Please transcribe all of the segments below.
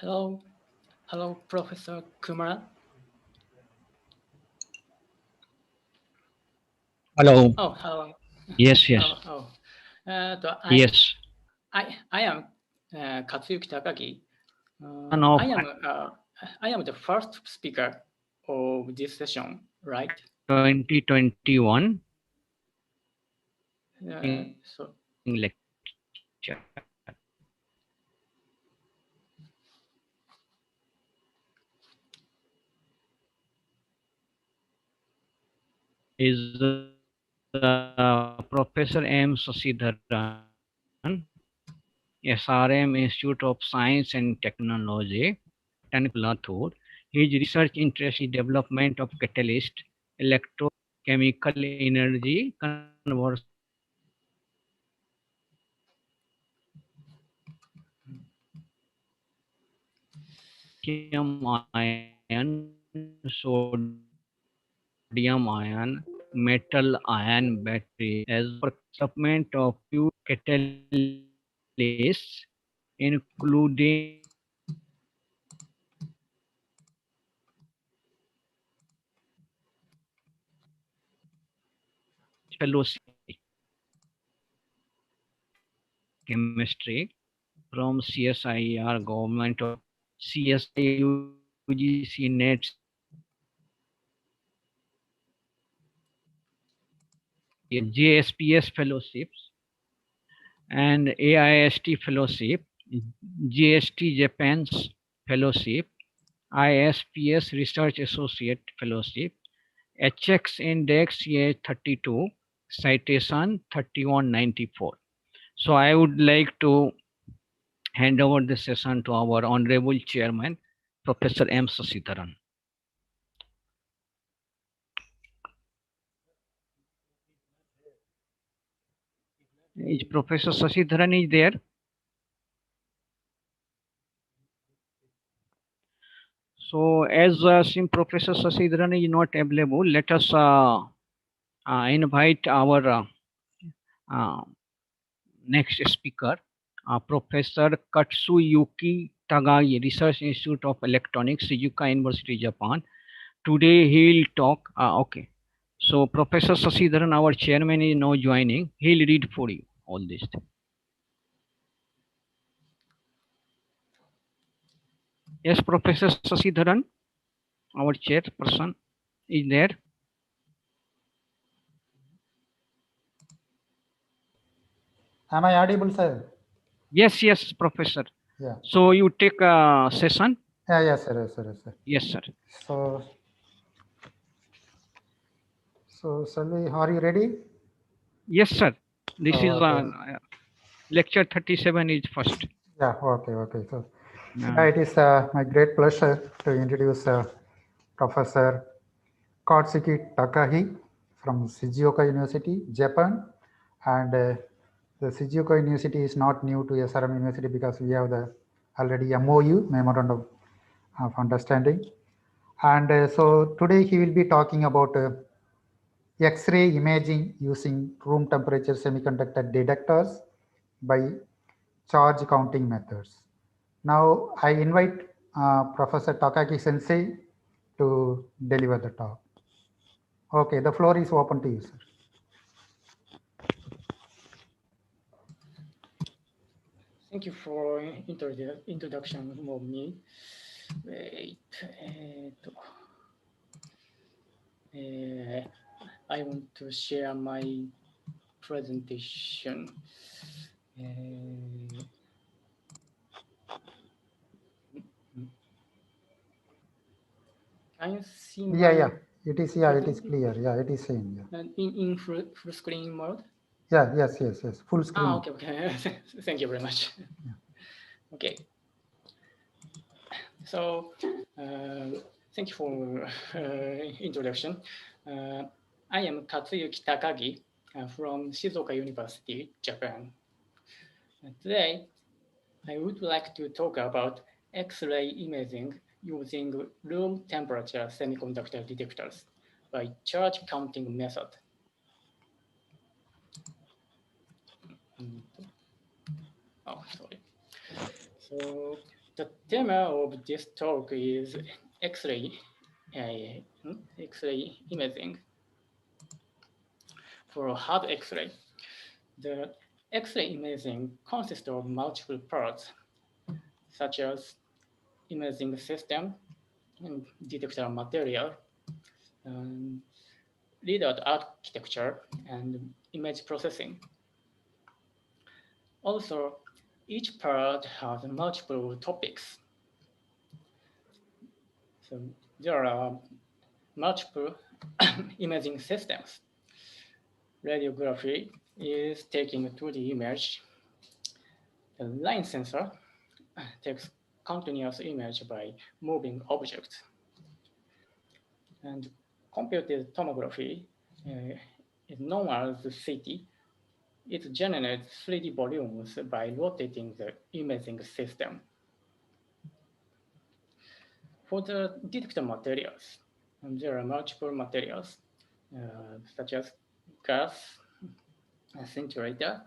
Hello, hello, Professor Kumara. Hello. Oh, hello. Yes, Oh, yes, oh. yes. I am Katsuyuki Takagi. Son of I am the first speaker of this session, right? 2021 So, lecture is Professor M. Sasidharan, SRM Institute of Science and Technology, Technical Lathur. His research interest is development of catalyst, electrochemical energy conversion, lithium ion, metal ion batteries as development of few catalysts, including fellowship chemistry from CSIR government of CSI UGC NET JSPS fellowships and AIST fellowship, GST Japan's fellowship, ISPS Research Associate fellowship, HX Index A32, citation 3194. So I would like to hand over the session to our Honorable Chairman, Professor M. Sasidharan. Is Professor Sasidharan is there? So as since Professor Sasidharan is not available, let us invite our uh, next speaker, Professor Katsuyuki Tagai, Research Institute of Electronics, Shizuoka University, Japan. Today he'll talk. Okay. So Professor Sasidharan, our chairman, is now joining. He'll read for you all this. Yes, Professor Sasidharan, our chairperson, is there. Am I audible, sir? Yes, yes, Professor. Yeah. So you take a session? Yeah, yes, sir, yes, sir, yes, sir. Yes, sir. So shall we? Are you ready? Yes, sir. This is okay. lecture 37 is first. Yeah, okay, okay. So it is my great pleasure to introduce Professor Katsuki Takagi from Shizuoka University, Japan. And the Shizuoka University is not new to SRM University because we have the already MOU, Memorandum of Understanding. And so today he will be talking about X-ray imaging using room temperature semiconductor detectors by charge counting methods. Now I invite Professor Takagi Sensei to deliver the talk. Okay, the floor is open to you, sir. thank you for introduction of me. Wait, I want to share my presentation. Can you see my? Yeah, it is. Yeah, it is clear. Yeah, it is same. Yeah. In full screen mode. Yeah, yes, full screen. Okay, okay. Thank you very much. Yeah. Okay. So, thank you for introduction. I am Katsuyuki Takagi from Shizuoka University, Japan. Today, I would like to talk about X-ray imaging using room temperature semiconductor detectors by charge counting method. Oh, sorry. So The theme of this talk is X-ray imaging. For hard X-ray, the X-ray imaging consists of multiple parts, such as imaging system and detector material, readout architecture, and image processing. Also, each part has multiple topics. So there are multiple imaging systems. Radiography is taking a 2D image. The line sensor takes continuous image by moving objects. And computed tomography is known as CT. It generates 3D volumes by rotating the imaging system. For the detector materials, there are multiple materials, such as gas, scintillator,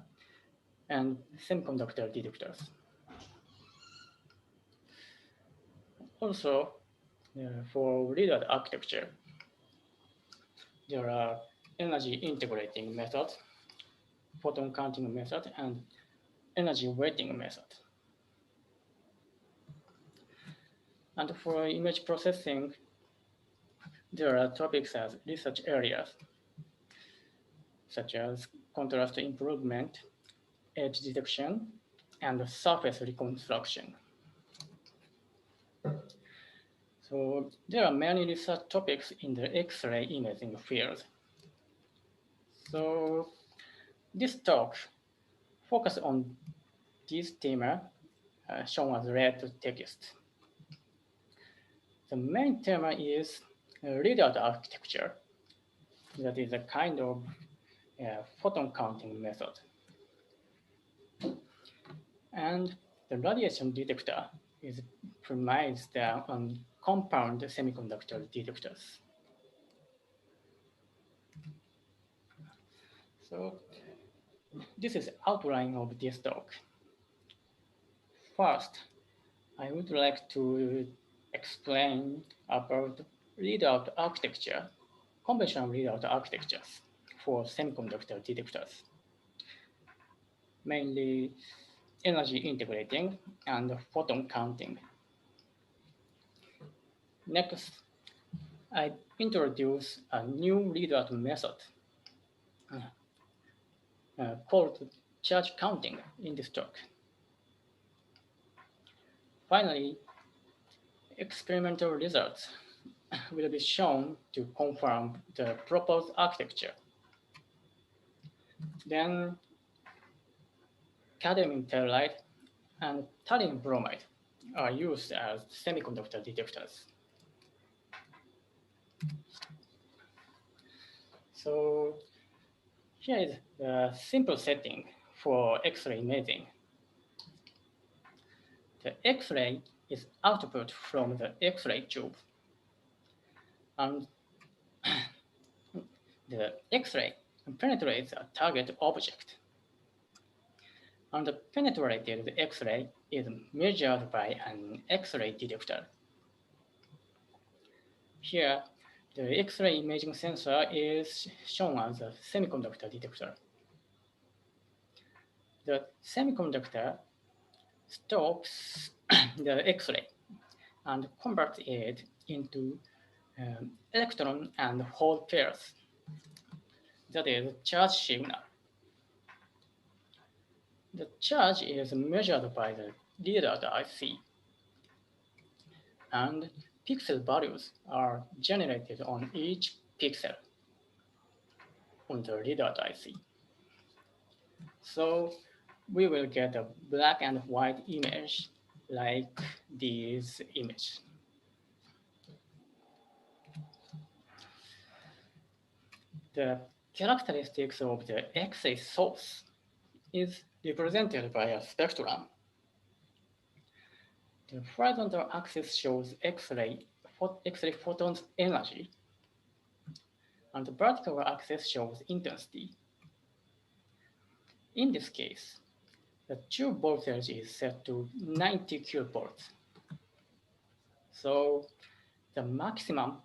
and semiconductor detectors. Also, for readout architecture, there are energy integrating methods, photon counting method, and energy weighting method. And for image processing, there are topics as research areas, such as contrast improvement, edge detection, and surface reconstruction. So there are many research topics in the X-ray imaging field. So this talk focuses on this theme shown as red text. The main theme is readout architecture. That is a kind of photon counting method. And the radiation detector is premised on compound semiconductor detectors. So this is outline of this talk. First, I would like to explain about readout architecture, conventional readout architectures for semiconductor detectors, mainly energy integrating and photon counting. Next, I introduce a new readout method called charge counting in this talk. Finally, experimental results will be shown to confirm the proposed architecture. Then cadmium telluride and thallium bromide are used as semiconductor detectors. So here is the simple setting for X-ray imaging. The X-ray is output from the X-ray tube. And the X-ray penetrates a target object. And the penetrated X-ray is measured by an X-ray detector. Here, the X-ray imaging sensor is shown as a semiconductor detector. The semiconductor stops the X-ray and converts it into electron and hole pairs. That is charge signal. The charge is measured by the readout IC, and pixel values are generated on each pixel on the readout IC. So we will get a black and white image like this image. The characteristics of the X-ray source is represented by a spectrum. The horizontal axis shows X-ray photons energy, and the vertical axis shows intensity. In this case, the tube voltage is set to 90 kilovolts So the maximum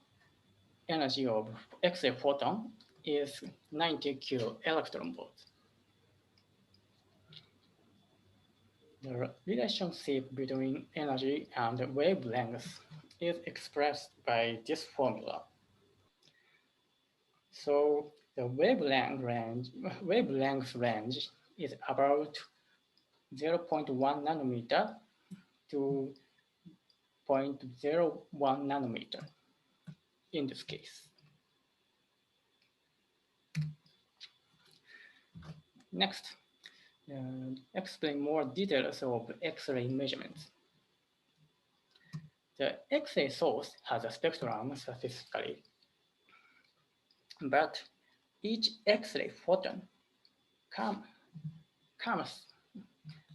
energy of X-ray photon is 90 kilo electron volts. The relationship between energy and wavelength is expressed by this formula. So the wavelength range is about 0.1 nanometer to 0.01 nanometer in this case. Next, explain more details of X-ray measurements. The X-ray source has a spectrum statistically, but each X-ray photon comes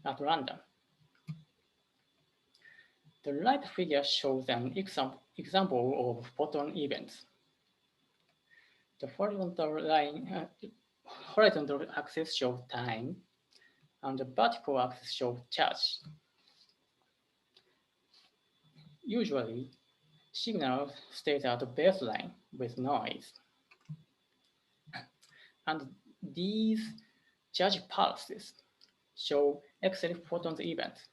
at random. The right figure shows an example of photon events. The horizontal axis shows time, and the vertical axis shows charge. Usually, signal stays at the baseline with noise. And these charge pulses show X-ray photons events.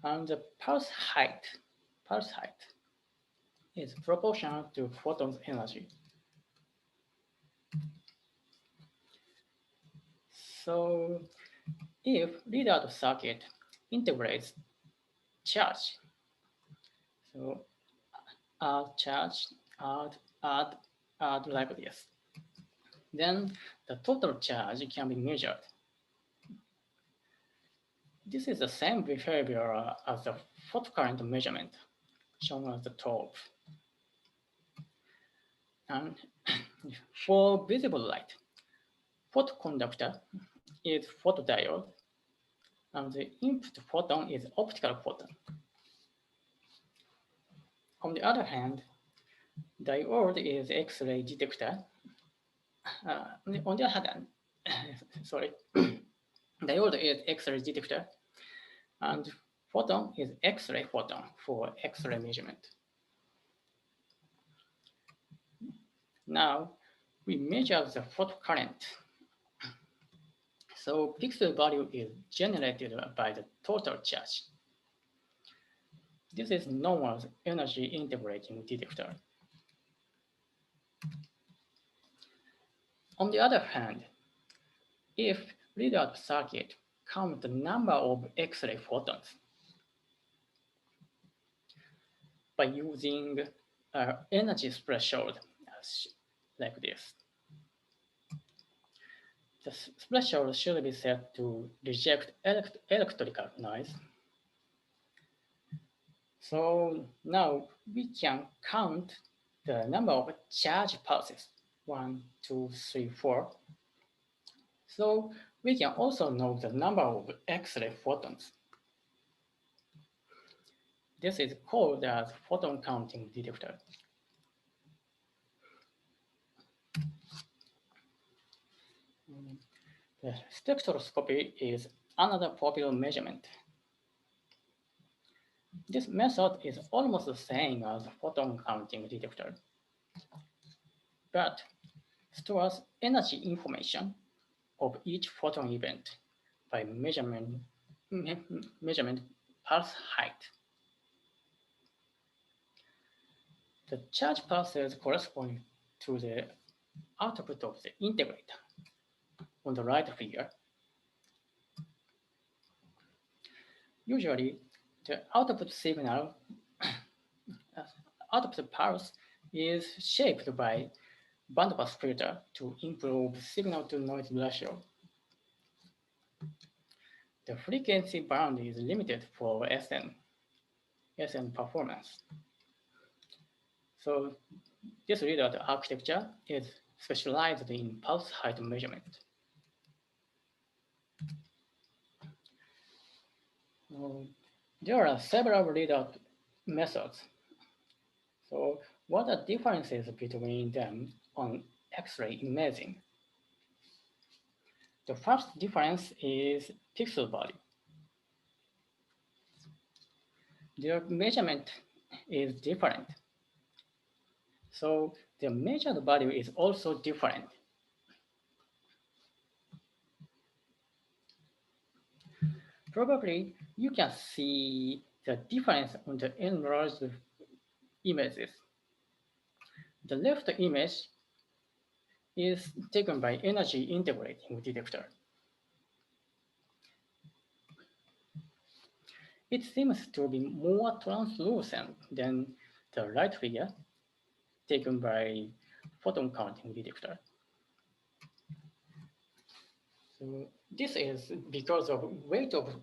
And the pulse height is proportional to photon's energy. So if readout circuit integrates charge, so add charge, add like this, then the total charge can be measured. This is the same behavior as the photocurrent measurement shown at the top. And for visible light, photoconductor is photodiode, and the input photon is optical photon. On the other hand, diode is X-ray detector. On the other hand, sorry, diode is X-ray detector, and photon is X-ray photon for X-ray measurement. Now, we measure the photocurrent. So pixel value is generated by the total charge. This is known as energy integrating detector. On the other hand, if readout circuit counts the number of X-ray photons by using energy threshold like this, the threshold should be set to reject electrical noise. So now we can count the number of charge pulses, 1, 2, 3, 4. So we can also know the number of X-ray photons. This is called as photon counting detector. The spectroscopy is another popular measurement. This method is almost the same as photon counting detector, but stores energy information of each photon event by measurement pulse height. The charge pulses correspond to the output of the integrator on the right figure. Usually, the output signal, output pulse is shaped by bandpass filter to improve signal-to-noise ratio. The frequency band is limited for SN performance. So this readout architecture is specialized in pulse height measurement. There are several readout methods. So what are differences between them on X-ray imaging? The first difference is pixel value. their measurement is different. So the measured value is also different. Probably you can see the difference on the enlarged images. The left image is taken by energy integrating detector. It seems to be more translucent than the right figure taken by photon counting detector. So this is because of weight of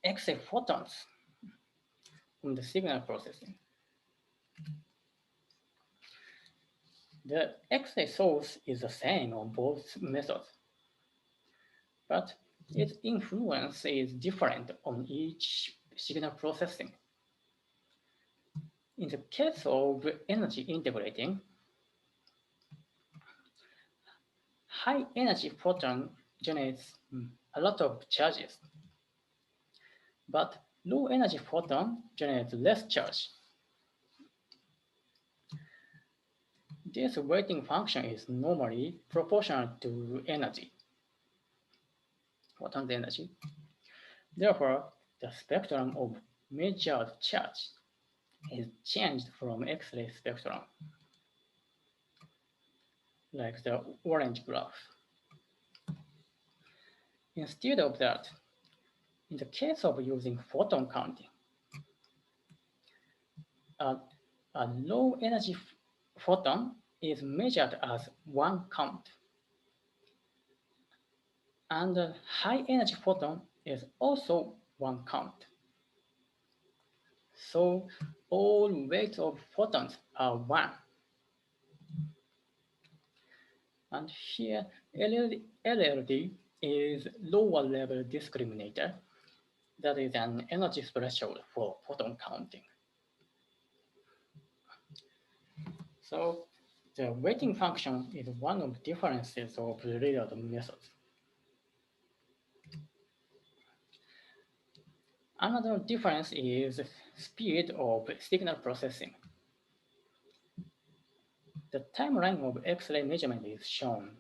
X-ray photons on the signal processing. The X-ray source is the same on both methods, but its influence is different on each signal processing. In the case of energy integrating, high energy photon generates a lot of charges, but low energy photon generates less charge. This weighting function is normally proportional to energy, photon's energy. Therefore, the spectrum of measured charge is changed from X-ray spectrum, like the orange graph. Instead of that, in the case of using photon counting, a low energy photon is measured as one count, and a high energy photon is also one count. So all weights of photons are one. And here LLD is lower level discriminator. That is an energy threshold for photon counting. So the weighting function is one of the differences of the readout methods. Another difference is speed of signal processing. The timeline of X-ray measurement is shown.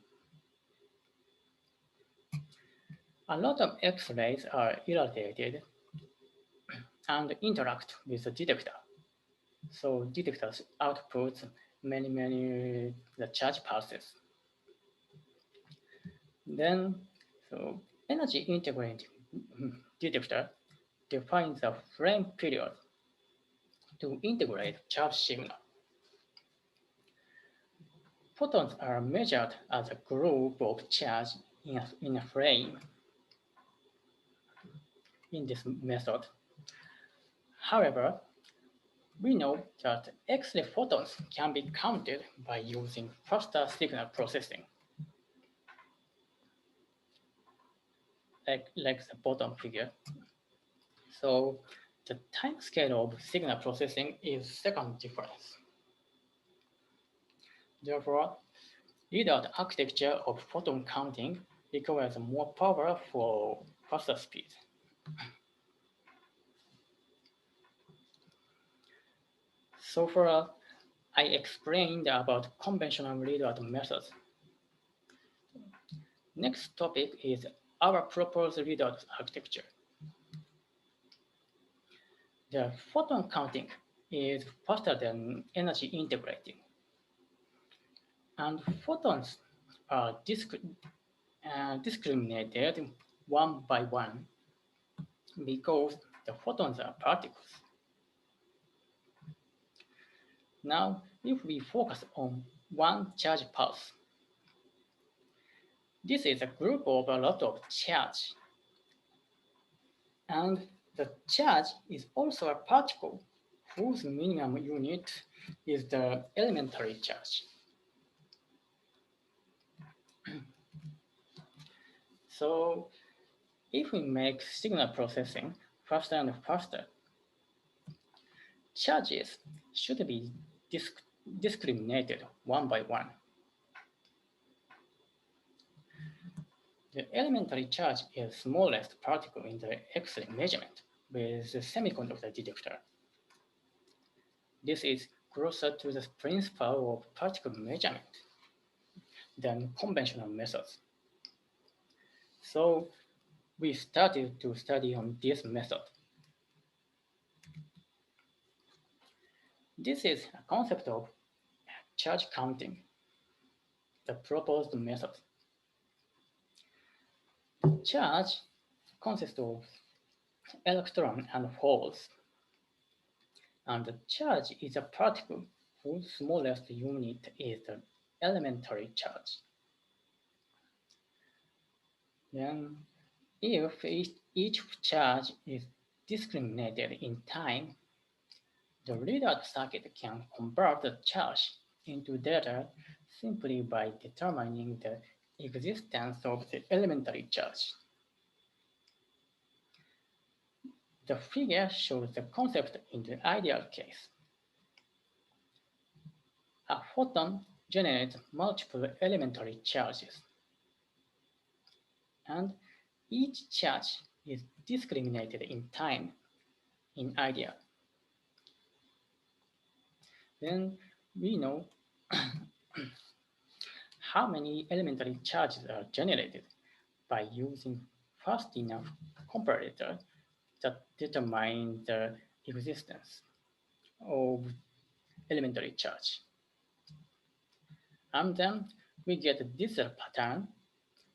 A lot of X-rays are irradiated and interact with the detector. So detectors output many the charge pulses. Then, so energy integrating detector defines a frame period to integrate charge signal. Photons are measured as a group of charge in a frame in this method. However, we know that X-ray photons can be counted by using faster signal processing, like the bottom figure. So the time scale of signal processing is second difference. Therefore, readout architecture of photon counting requires more power for faster speed. So far, I explained about conventional readout methods. Next topic is our proposed readout architecture. The photon counting is faster than energy integrating. And photons are discriminated one by one because the photons are particles. Now, if we focus on one charge pulse, this is a group of a lot of charge. And the charge is also a particle whose minimum unit is the elementary charge. So if we make signal processing faster and faster, charges should be discriminated one by one. The elementary charge is the smallest particle in the X-ray measurement with the semiconductor detector. This is closer to the principle of particle measurement than conventional methods. So we started to study on this method. This is a concept of charge counting, the proposed method. The charge consists of electrons and holes, and the charge is a particle whose smallest unit is the elementary charge. Then, if each charge is discriminated in time, the readout circuit can convert the charge into data simply by determining the existence of the elementary charge. The figure shows the concept in the ideal case. A photon generates multiple elementary charges, and each charge is discriminated in time in ideal. Then we know how many elementary charges are generated by using fast enough comparator that determine the existence of elementary charge. And then we get a diesel pattern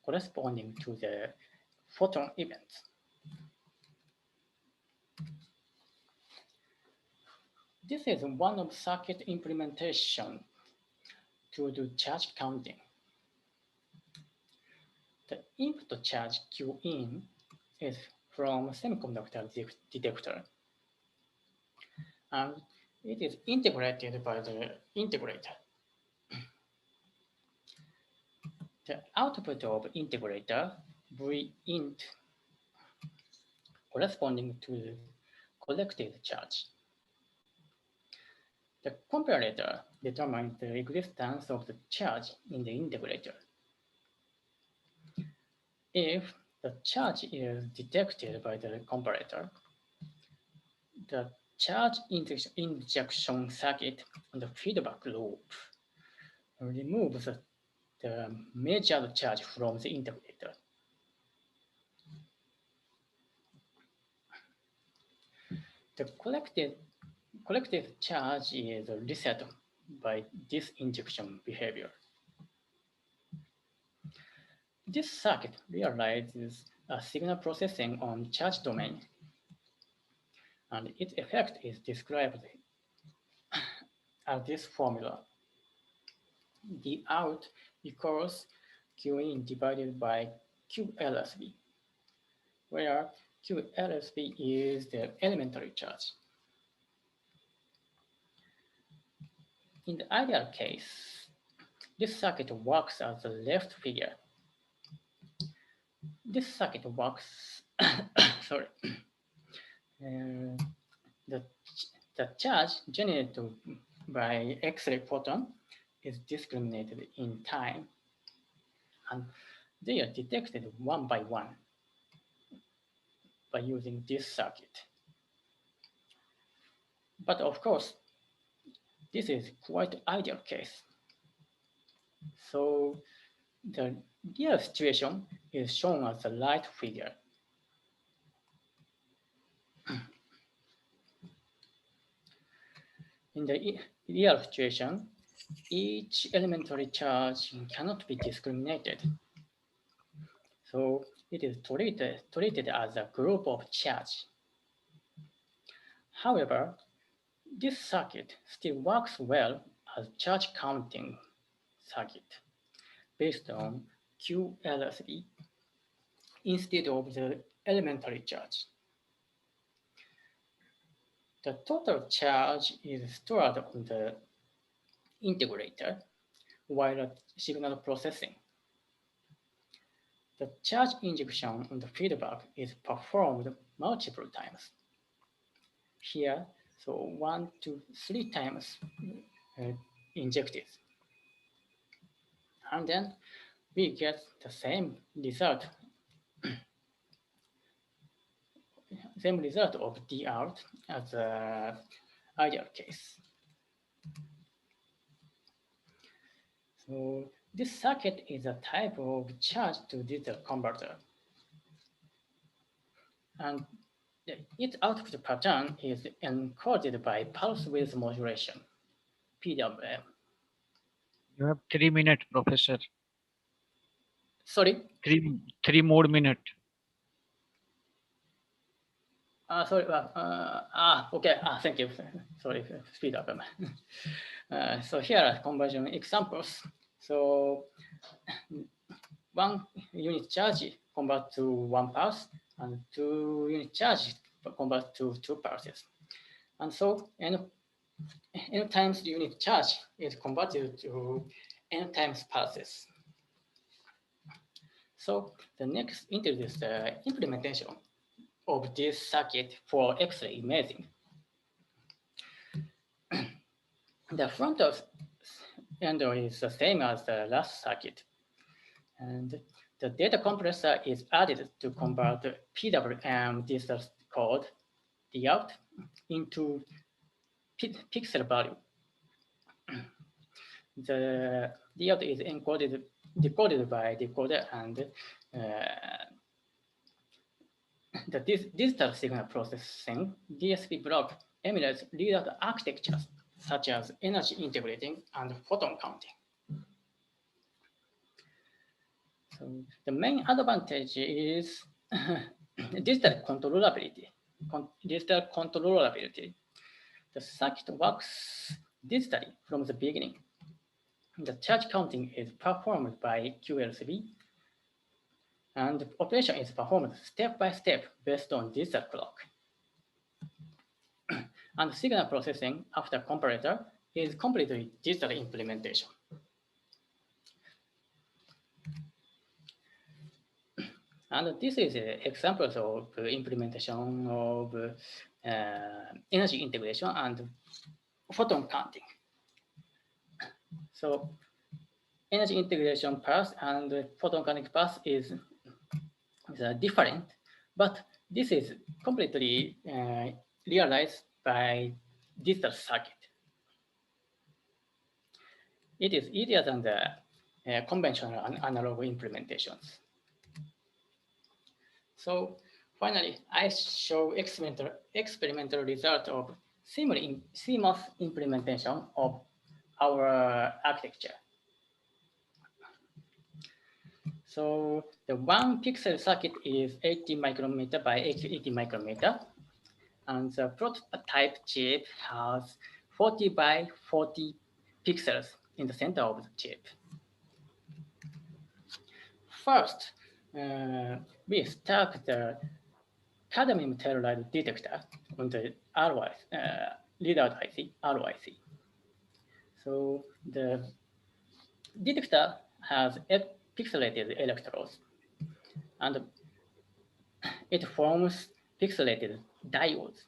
corresponding to the photon events. This is one of circuit implementation to do charge counting. The input charge Q in is from semiconductor detector, and it is integrated by the integrator. The output of integrator Vint corresponding to the collected charge. The comparator determines the existence of the charge in the integrator. If the charge is detected by the comparator, the charge injection circuit on the feedback loop removes the measured charge from the integrator. The collected charge is reset by this injection behavior. This circuit realizes a signal processing on charge domain, and its effect is described as this formula. D out equals Q in divided by QLSB, where QLSB is the elementary charge. In the ideal case, this circuit works as the left figure. This circuit works, sorry, the charge generated by X-ray photon is discriminated in time, and they are detected one by one by using this circuit. But of course, this is quite ideal case. So the real situation is shown as the right figure. In the real situation, each elementary charge cannot be discriminated. So it is treated as a group of charge. However, this circuit still works well as charge counting circuit based on QLSB instead of the elementary charge. The total charge is stored on the integrator while at signal processing. The charge injection on the feedback is performed multiple times. Here, so 1 to 3 times injected. And then we get the same result of D out as the ideal case. So this circuit is a type of charge to digital converter. And its output pattern is encoded by pulse width modulation, PWM. You have 3 minutes, Professor. Sorry? Three more minutes. Sorry. Okay. Thank you. Sorry, speed up. So here are conversion examples. So 1 unit charge convert to 1 pulse, and 2 unit charge convert to 2 pulses. And so n times the unit charge is converted to n times pulses. So the next introduce the implementation of this circuit for X-ray imaging. The front end is the same as the last circuit. And the data compressor is added to convert the PWM digital code, the out, into pixel value. The out is decoded by decoder, and the digital signal processing DSP block emulates readout architectures such as energy integrating and photon counting. So the main advantage is digital controllability. The circuit works digitally from the beginning. The charge counting is performed by QLCB, and the operation is performed step by step based on digital clock. And signal processing after comparator is completely digital implementation. And this is examples of implementation of energy integration and photon counting. So energy integration path and photon counting path is different, but this is completely realized by digital circuit. It is easier than the conventional analog implementations. So finally, I show experimental result of CMOS implementation of our architecture. So the 1 pixel circuit is 80 micrometer by 80 micrometer, and the prototype chip has 40 by 40 pixels in the center of the chip. First, we stack the cadmium telluride detector on the readout IC, ROIC. So the detector has pixelated electrodes, and it forms pixelated diodes.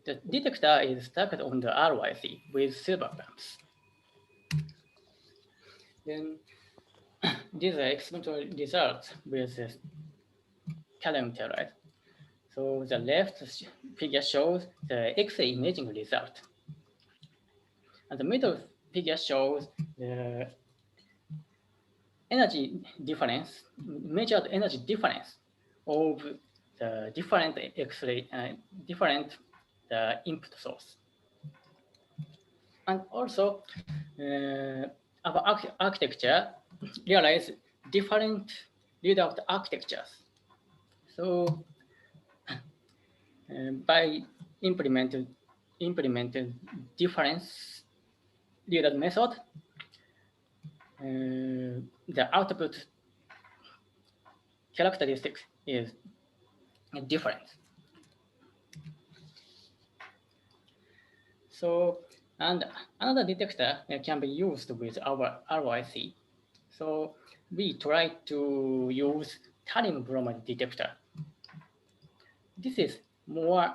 The detector is stacked on the ROIC with silver pumps. Then these are experimental results with the cadmium telluride. So the left figure shows the X-ray imaging result. And the middle figure shows the energy difference, measured energy difference of the different X-ray, input source. And also, our architecture realize different readout architectures. So, by implementing difference readout method, the output characteristics is different. So, and another detector can be used with our ROIC. So we try to use thallium bromide detector. This is more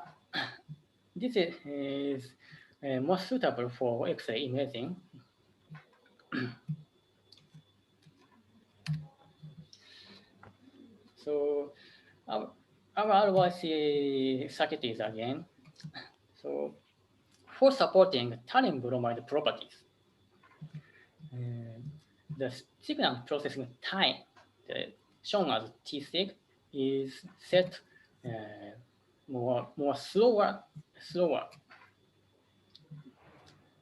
suitable for X-ray imaging. So our ROIC circuit is again. So for supporting thallium bromide properties. The signal processing time, shown as T6, is set more slower.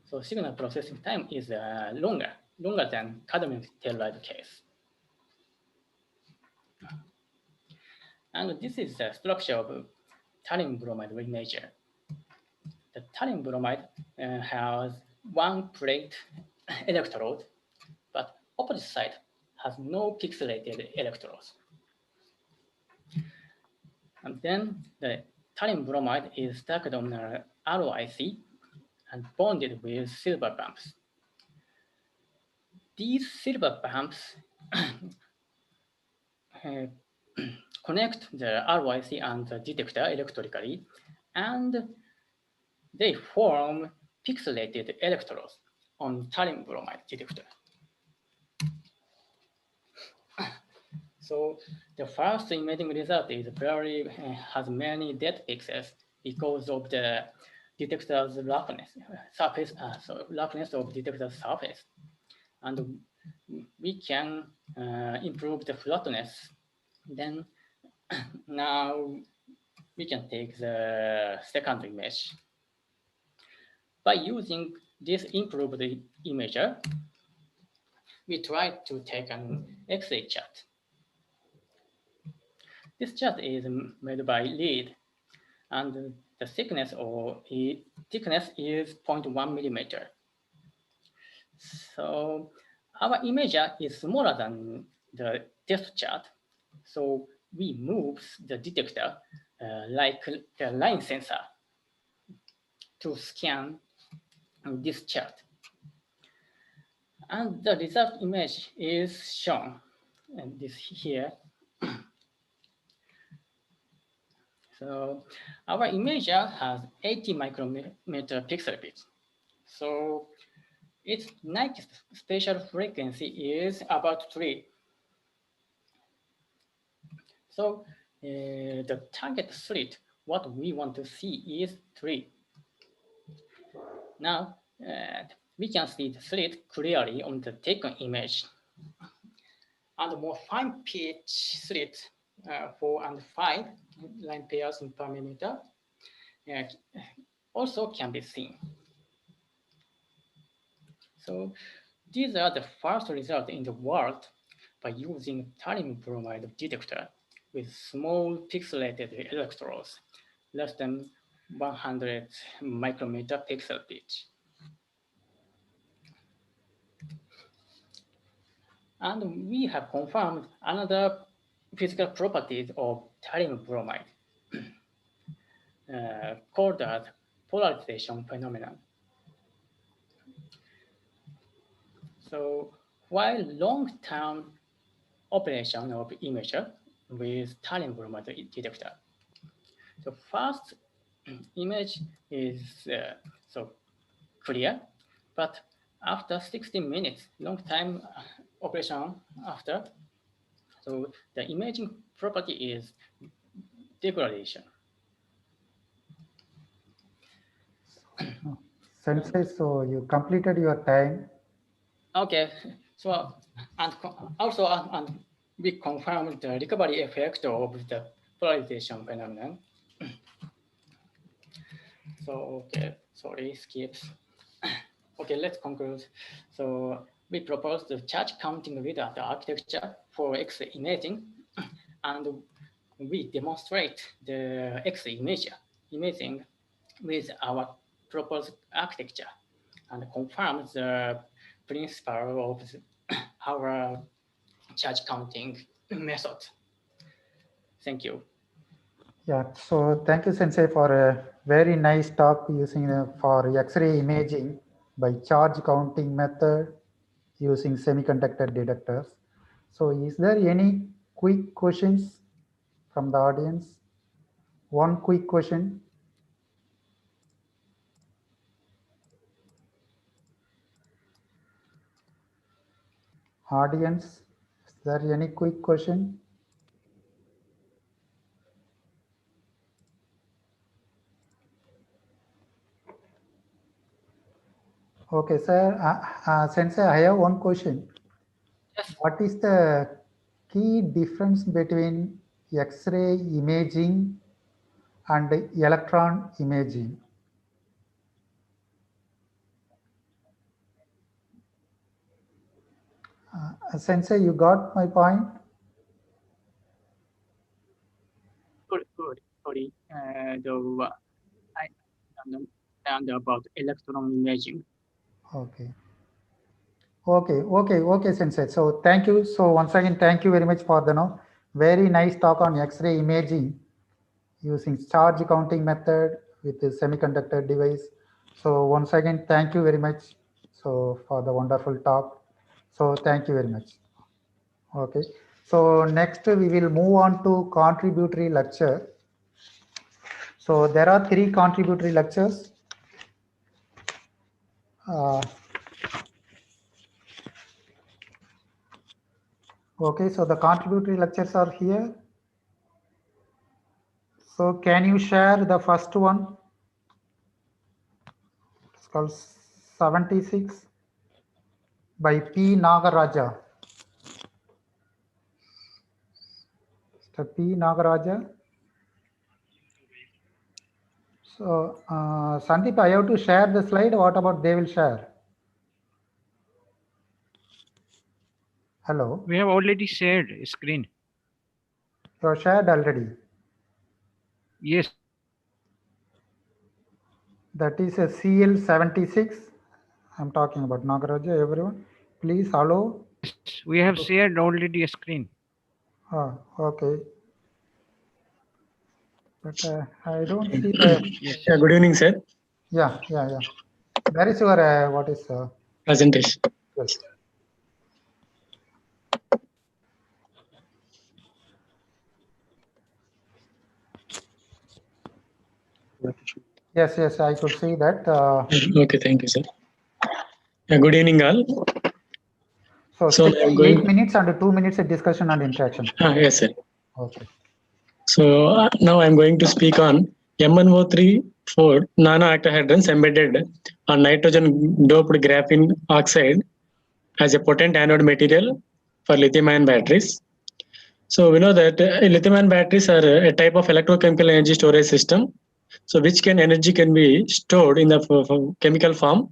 So signal processing time is longer than cadmium telluride case. And this is the structure of thallium bromide imager. The thallium bromide has one plate electrode, but opposite side has no pixelated electrodes. And then the thallium bromide is stacked on an ROIC and bonded with silver bumps. These silver bumps connect the ROIC and the detector electrically, and they form pixelated electrodes on thallium bromide detector. So the first imaging result is has many dead pixels because of the detector's roughness of detector's surface, and we can improve the flatness. Then now we can take the second image. By using this improved imager, we tried to take an X-ray chart. This chart is made by lead, and the thickness is 0.1 millimeter. So our imager is smaller than the depth chart, so we move the detector like the line sensor to scan this chart. And the result image is shown, and this here. So our imager has 80 micrometer pixel bits. So its next spatial frequency is about 3. So the target slit, what we want to see is 3. Now we can see the slit clearly on the taken image. And more fine pitch slit 4 and 5 line pairs per millimeter also can be seen. So these are the first results in the world by using thallium bromide detector with small pixelated electrodes, less than 100 micrometer pixel pitch. And we have confirmed another physical properties of thallium bromide called as polarization phenomenon. So while long-term operation of imager with thallium bromide detector, the first image is so clear, but after 16 minutes, long time operation after, so the imaging property is degradation. Sensei, so you completed your time. Okay, so and also and we confirmed the recovery effect of the polarization phenomenon. So okay, sorry, skips. Okay, let's conclude. So we propose the charge counting readout architecture for X-ray imaging, and we demonstrate the X-ray imaging with our proposed architecture and confirm the principle of our charge counting method. Thank you. Yeah, so thank you, Sensei, for a very nice talk using for X-ray imaging by charge counting method using semiconductor detectors. So is there any quick questions from the audience? One quick question. Audience, is there any quick question? Okay, sir. Sensei, I have one question. Yes. What is the key difference between X-ray imaging and electron imaging? Sensei, you got my point? Good. Sorry. I understand about electron imaging. Okay. Okay, Sensei. So thank you. So once again, thank you very much for the very nice talk on X-ray imaging using charge counting method with the semiconductor device. So once again, thank you very much. So for the wonderful talk. So thank you very much. Okay. So next we will move on to contributory lecture. So there are 3 contributory lectures. Okay, so the contributory lectures are here. So can you share the first one? It's called 76 by P. Nagaraja. Mr. P. Nagaraja. So Sandeep, I have to share the slide. What about they will share? Hello. We have already shared screen. You are shared already. Yes. That is a CL76. I'm talking about Nagaraja. Everyone, please allow. Yes, we have shared already a screen. Okay. But I don't see the. Yes. Yeah, good evening, sir. Yeah. Where is your what is Presentation. yes. Yes, I could see that. Okay, thank you, sir. Yeah, good evening, all. So I'm 8 minutes and 2 minutes of discussion and interaction. Yes, sir. Okay. So now I'm going to speak on MnO34 nanooctahedrons embedded on nitrogen doped graphene oxide as a potent anode material for lithium-ion batteries. So we know that lithium-ion batteries are a type of electrochemical energy storage system. So which energy can be stored in the chemical form.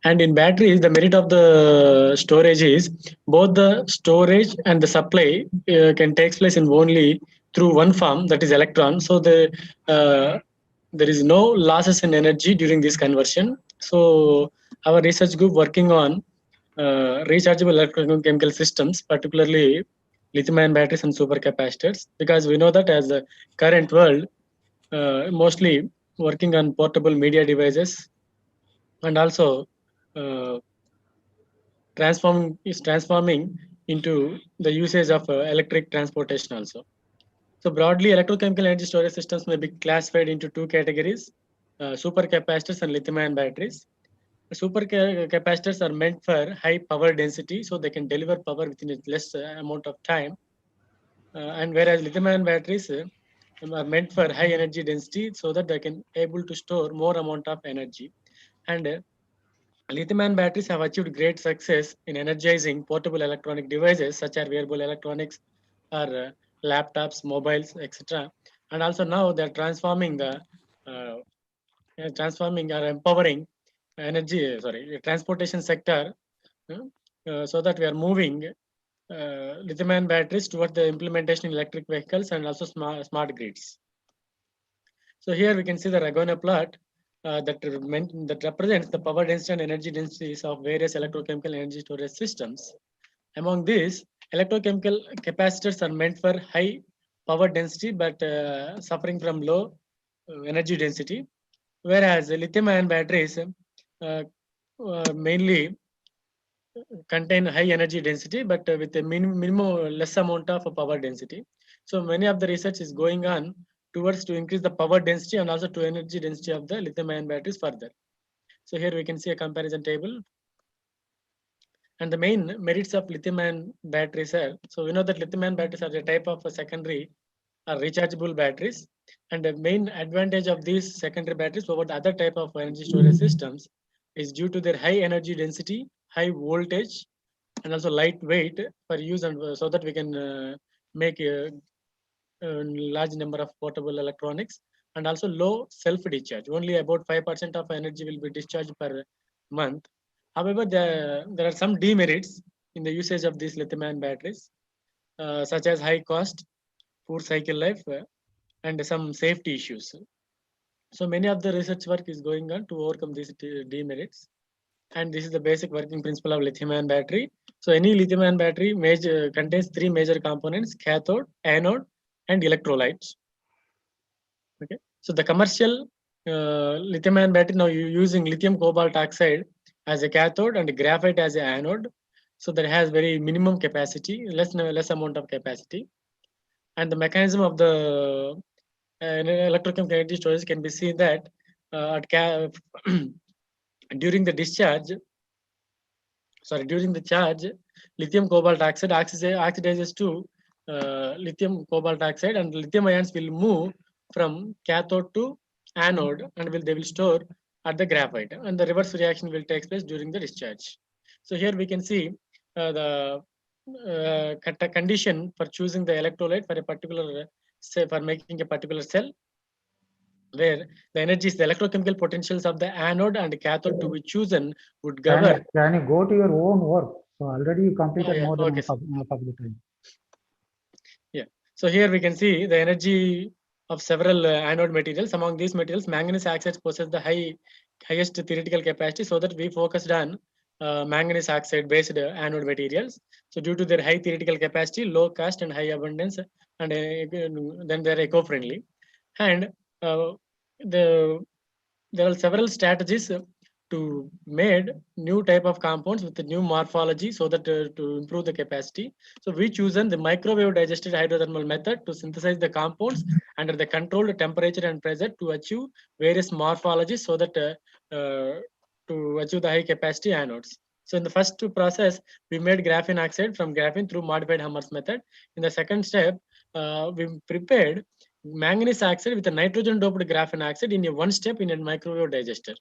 And in batteries, the merit of the storage is both the storage and the supply can take place in only through one form, that is electron. So there is no losses in energy during this conversion. So our research group working on rechargeable electrochemical systems, particularly lithium-ion batteries and supercapacitors, because we know that as the current world mostly working on portable media devices and also uh, transforming into the usage of electric transportation also. So broadly, electrochemical energy storage systems may be classified into 2 categories: supercapacitors and lithium-ion batteries. Supercapacitors are meant for high power density, so they can deliver power within a less amount of time. And whereas lithium-ion batteries are meant for high energy density, so that they can able to store more amount of energy. And lithium-ion batteries have achieved great success in energizing portable electronic devices such as wearable electronics or laptops, mobiles, etc. And also now they're transforming or empowering transportation sector, so that we are moving lithium-ion batteries toward the implementation in electric vehicles and also smart grids. So here we can see the Ragone plot that represents the power density and energy densities of various electrochemical energy storage systems. Among these, electrochemical capacitors are meant for high power density but suffering from low energy density, whereas lithium-ion batteries mainly contain high energy density but with a minimum less amount of power density. So many of the research is going on towards to increase the power density and also to energy density of the lithium-ion batteries further. So here we can see a comparison table. And the main merits of lithium-ion batteries are, so we know that lithium-ion batteries are a type of a secondary or rechargeable batteries. And the main advantage of these secondary batteries over the other type of energy storage systems is due to their high energy density, high voltage, and also lightweight for use, and so that we can make a large number of portable electronics, and also low self-discharge. Only about 5% of energy will be discharged per month. However, there are some demerits in the usage of these lithium-ion batteries, such as high cost, poor cycle life, and some safety issues. So many of the research work is going on to overcome these demerits. And this is the basic working principle of lithium-ion battery. So any lithium-ion battery contains three major components: cathode, anode, and electrolytes. Okay. So the commercial lithium-ion battery now using lithium cobalt oxide as a cathode and graphite as an anode. So that has very minimum capacity, less amount of capacity. And the mechanism of the electrochemical energy storage can be seen that during the discharge, during the charge, lithium cobalt oxide oxidizes to lithium cobalt oxide, and lithium ions will move from cathode to anode, and they will store at the graphite, and the reverse reaction will take place during the discharge. So here we can see the condition for choosing the electrolyte for a particular, say, for making a particular cell, where the energies, the electrochemical potentials of the anode and cathode to be chosen would govern. Can you go to your own work? So already you completed more than Okay, half of the time. Yeah. So here we can see the energy of several anode materials. Among these materials, manganese oxide possesses the highest theoretical capacity, so that we focused on manganese oxide based anode materials. So due to their high theoretical capacity, low cost, and high abundance, and then they are eco-friendly. And there are several strategies to made new type of compounds with the new morphology, so that to improve the capacity. So we chosen the microwave digested hydrothermal method to synthesize the compounds under the controlled temperature and pressure to achieve various morphologies, so that to achieve the high capacity anodes. So in the first process, we made graphene oxide from graphene through modified Hammers method. In the second step, we prepared manganese oxide with a nitrogen doped graphene oxide in a one step in a microwave digester.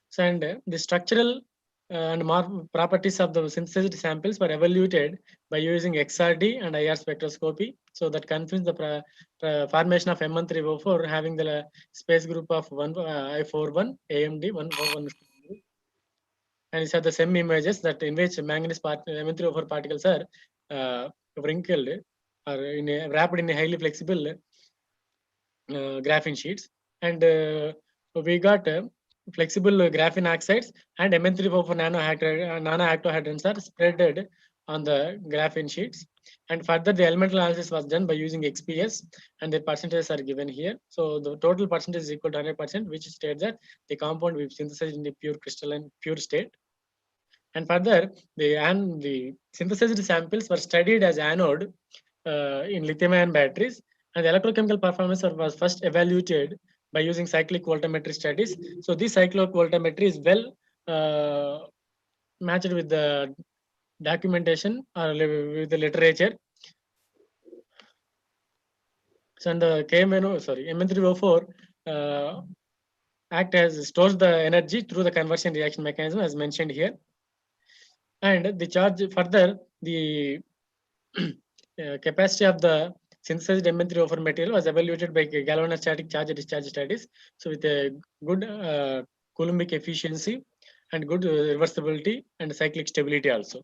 So, and the structural and properties of the synthesized samples were evaluated by using XRD and IR spectroscopy. So that confirms the formation of M1304 having the space group of I41, AMD 141. And these are the same images that in which manganese M1304 particles are wrinkled or wrapped in a highly flexible graphene sheets. And we got flexible graphene oxides and Mn344 nanooctahedrons are spreaded on the graphene sheets. And further, the elemental analysis was done by using XPS, and the percentages are given here. So the total percentage is equal to 100%, which states that the compound we've synthesized in the pure crystalline pure state. And further, the synthesized samples were studied as anode in lithium-ion batteries, and the electrochemical performance was first evaluated by using cyclic voltammetry studies. So this cyclic voltammetry is well matched with the documentation or with the literature. So and the Mn304 stores the energy through the conversion reaction mechanism as mentioned here. And the charge further, the capacity of the synthesized Mn304 material was evaluated by galvanostatic charge discharge studies. So with a good Coulombic efficiency and good reversibility and cyclic stability also.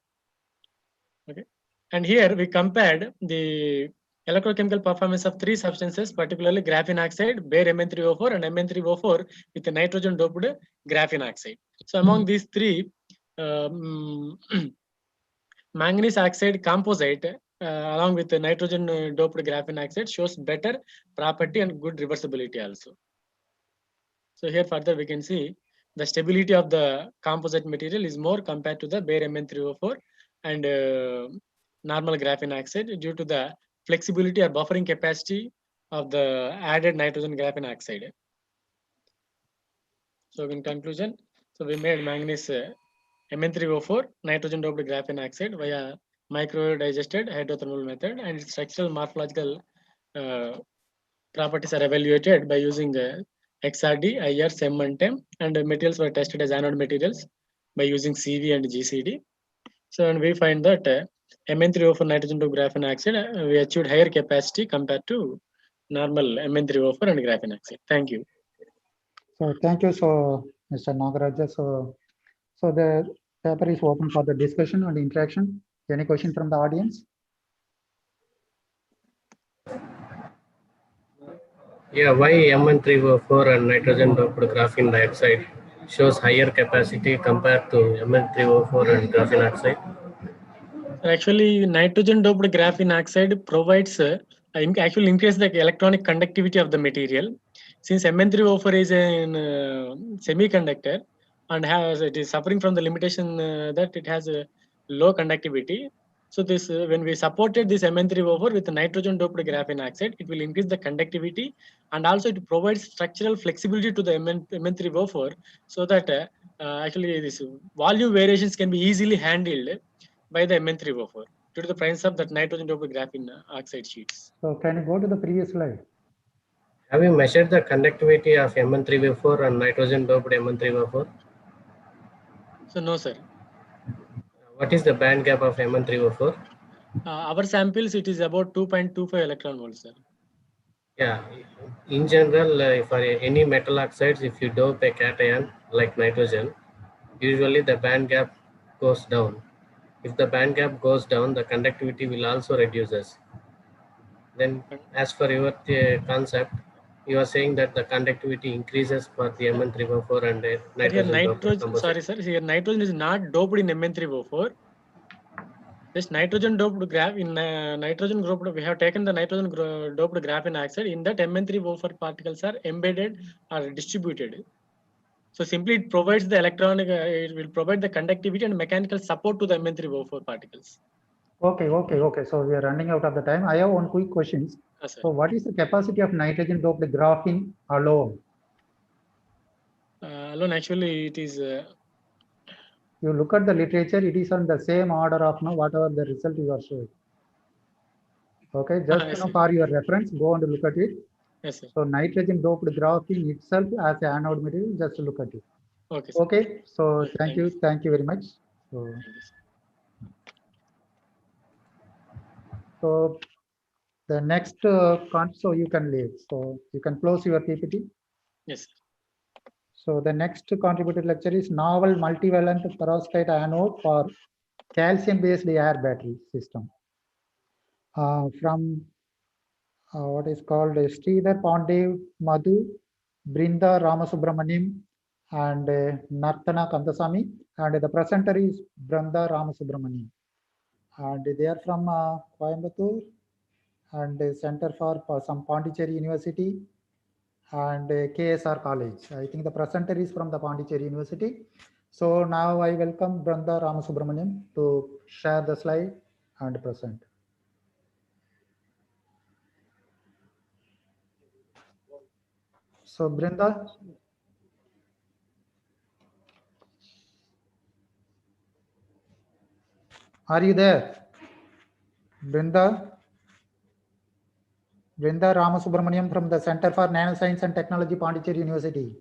Okay. And here we compared the electrochemical performance of three substances, particularly graphene oxide, bare Mn304, and Mn304 with the nitrogen doped graphene oxide. So among these three, manganese oxide composite along with the nitrogen doped graphene oxide shows better property and good reversibility also. So here further we can see the stability of the composite material is more compared to the bare Mn304 and normal graphene oxide due to the flexibility or buffering capacity of the added nitrogen graphene oxide. So in conclusion, so we made manganese Mn304 nitrogen doped graphene oxide via microwave digested hydrothermal method, and its structural morphological properties are evaluated by using XRD, IR, SEM and TEM, and the materials were tested as anode materials by using CV and GCD. So and we find that Mn3O4 nitrogen to graphene oxide, we achieved higher capacity compared to normal Mn3O4 and graphene oxide. Thank you. So thank you, so Mr. Nagaraja. So the paper is open for the discussion and interaction. Any question from the audience? Yeah, why Mn3O4 and nitrogen doped graphene dioxide shows higher capacity compared to Mn3O4 and graphene oxide? Actually, nitrogen doped graphene oxide provides actually increase the electronic conductivity of the material. Since Mn3O4 is a semiconductor and it is suffering from the limitation that it has a low conductivity. So this when we supported this Mn3O4 with nitrogen doped graphene oxide, it will increase the conductivity and also it provides structural flexibility to the Mn3O4 so that actually this volume variations can be easily handled by the Mn3O4 due to the presence of that nitrogen doped graphene oxide sheets. So can you go to the previous slide? Have you measured the conductivity of Mn3O4 and nitrogen doped Mn3O4? So no, sir. What is the band gap of Mn3O4? Our samples, it is about 2.25 electron volts, sir. Yeah, in general, for any metal oxides, if you dope a cation like nitrogen, usually the band gap goes down. If the band gap goes down, the conductivity will also reduces. Then as for your concept, you are saying that the conductivity increases for the Mn3O4 and nitrogen doped composite. Sorry, sir. Here nitrogen is not doped in Mn3O4. This nitrogen doped graph in nitrogen group, we have taken the nitrogen doped graphene oxide. In that Mn3O4 particles are embedded or distributed. So simply it provides the electronic, it will provide the conductivity and mechanical support to the Mn3O4 particles. Okay. So we are running out of the time. I have one quick question. So what is the capacity of nitrogen doped graphene alone? Alone, actually, it is. You look at the literature, it is on the same order of whatever the result you are showing. Okay, just for your reference, go and look at it. Yes, sir. So nitrogen doped graphene itself as an anode material, just look at it. Okay, sir. Okay, so thank you very much. So the next so you can leave. So you can close your PPT. Yes. So the next contributed lecture is novel multivalent perovskite anode for calcium-based air battery system. From what is called Sridhar Pandey Madhu, Brinda Ramasubramaniam, and Nartana Kandasamy, and the presenter is Brinda Ramasubramaniam. And they are from Coimbatore and Center for some Pondicherry University and KSR College. I think the presenter is from the Pondicherry University. So now I welcome Brinda Ramasubramaniam to share the slide and present. So Brinda. Are you there? Brinda Ramasubramaniam from the Center for Nanoscience and Technology, Pondicherry University.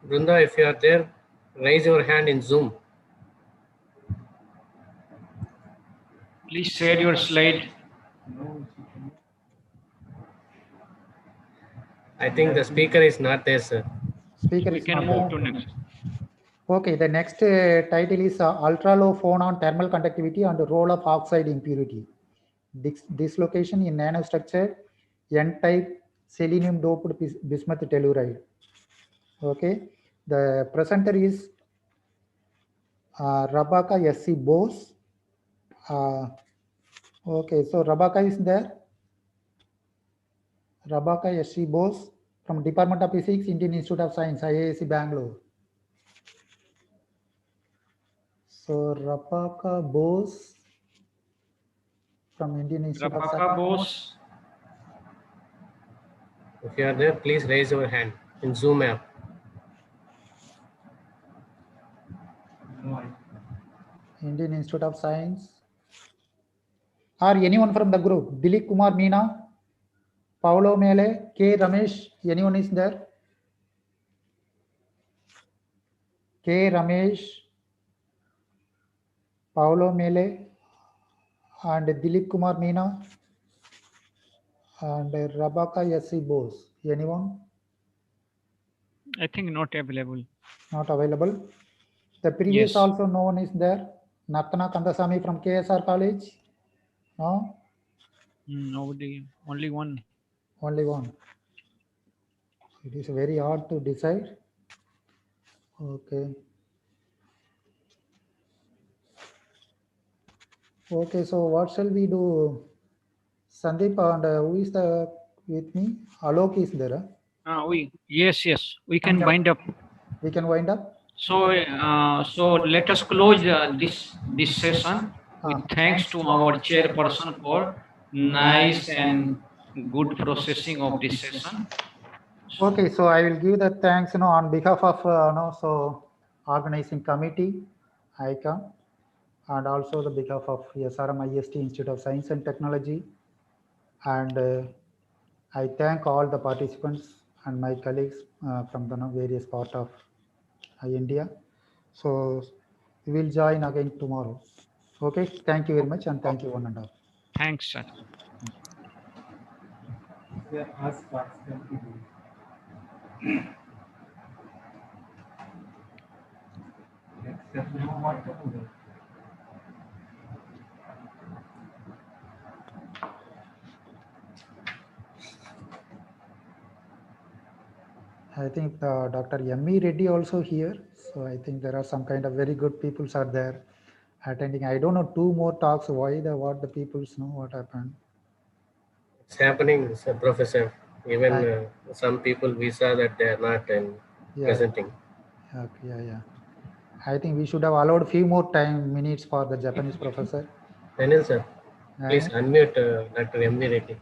Brinda, if you are there, raise your hand in Zoom. Please share your slide. I think the speaker is not there, sir. Speaker We is can not move there. to next. Okay, the next title is ultra-low phonon thermal conductivity and the role of oxide impurity. Dislocation in nanostructure, N-type selenium-doped bismuth telluride. Okay, the presenter is Rabaka S.C. Bose. Okay, so Rabaka is there. Rabaka S.C. Bose from Department of Physics, Indian Institute of Science, IISc Bangalore. So Rabaka Bose from Indian Institute of Science. Bose. If you are there, please raise your hand in Zoom app. Indian Institute of Science. or anyone from the group? Dilip Kumar Meena, Paolo Mele, K. Ramesh, anyone is there? K. Ramesh, Paolo Mele, and Dilip Kumar Meena, and Rabaka S.C. Bose. Anyone? I think not available. Not available. The previous Yes. also no one is there. Natana Kandasamy from KSR College. No, Nobody. Only one. only one. It is very hard to decide. Okay. Okay, so what shall we do? Sandeep and who is the with me? Alok is there. Yes. We can wind up. We can wind up. So let us close this session with thanks to our chairperson for nice and good processing of this session. Okay, so I will give the thanks, on behalf of, so organizing committee, ICON, and also the behalf of SRM IST Institute of Science and Technology. And I thank all the participants and my colleagues from the various part of India. So we will join again tomorrow. Okay, thank you very much, and thank you one and all. Thanks, sir. I think Dr. M.E. Reddy also here. So I think there are some kind of very good peoples are there attending. I don't know 2 more talks. What the peoples know what happened. It's happening, sir, Professor. Even some people we saw that they are not presenting. Yeah. I think we should have allowed few more minutes for the Japanese professor. Anil sir, please unmute Dr. M.V. Reddy.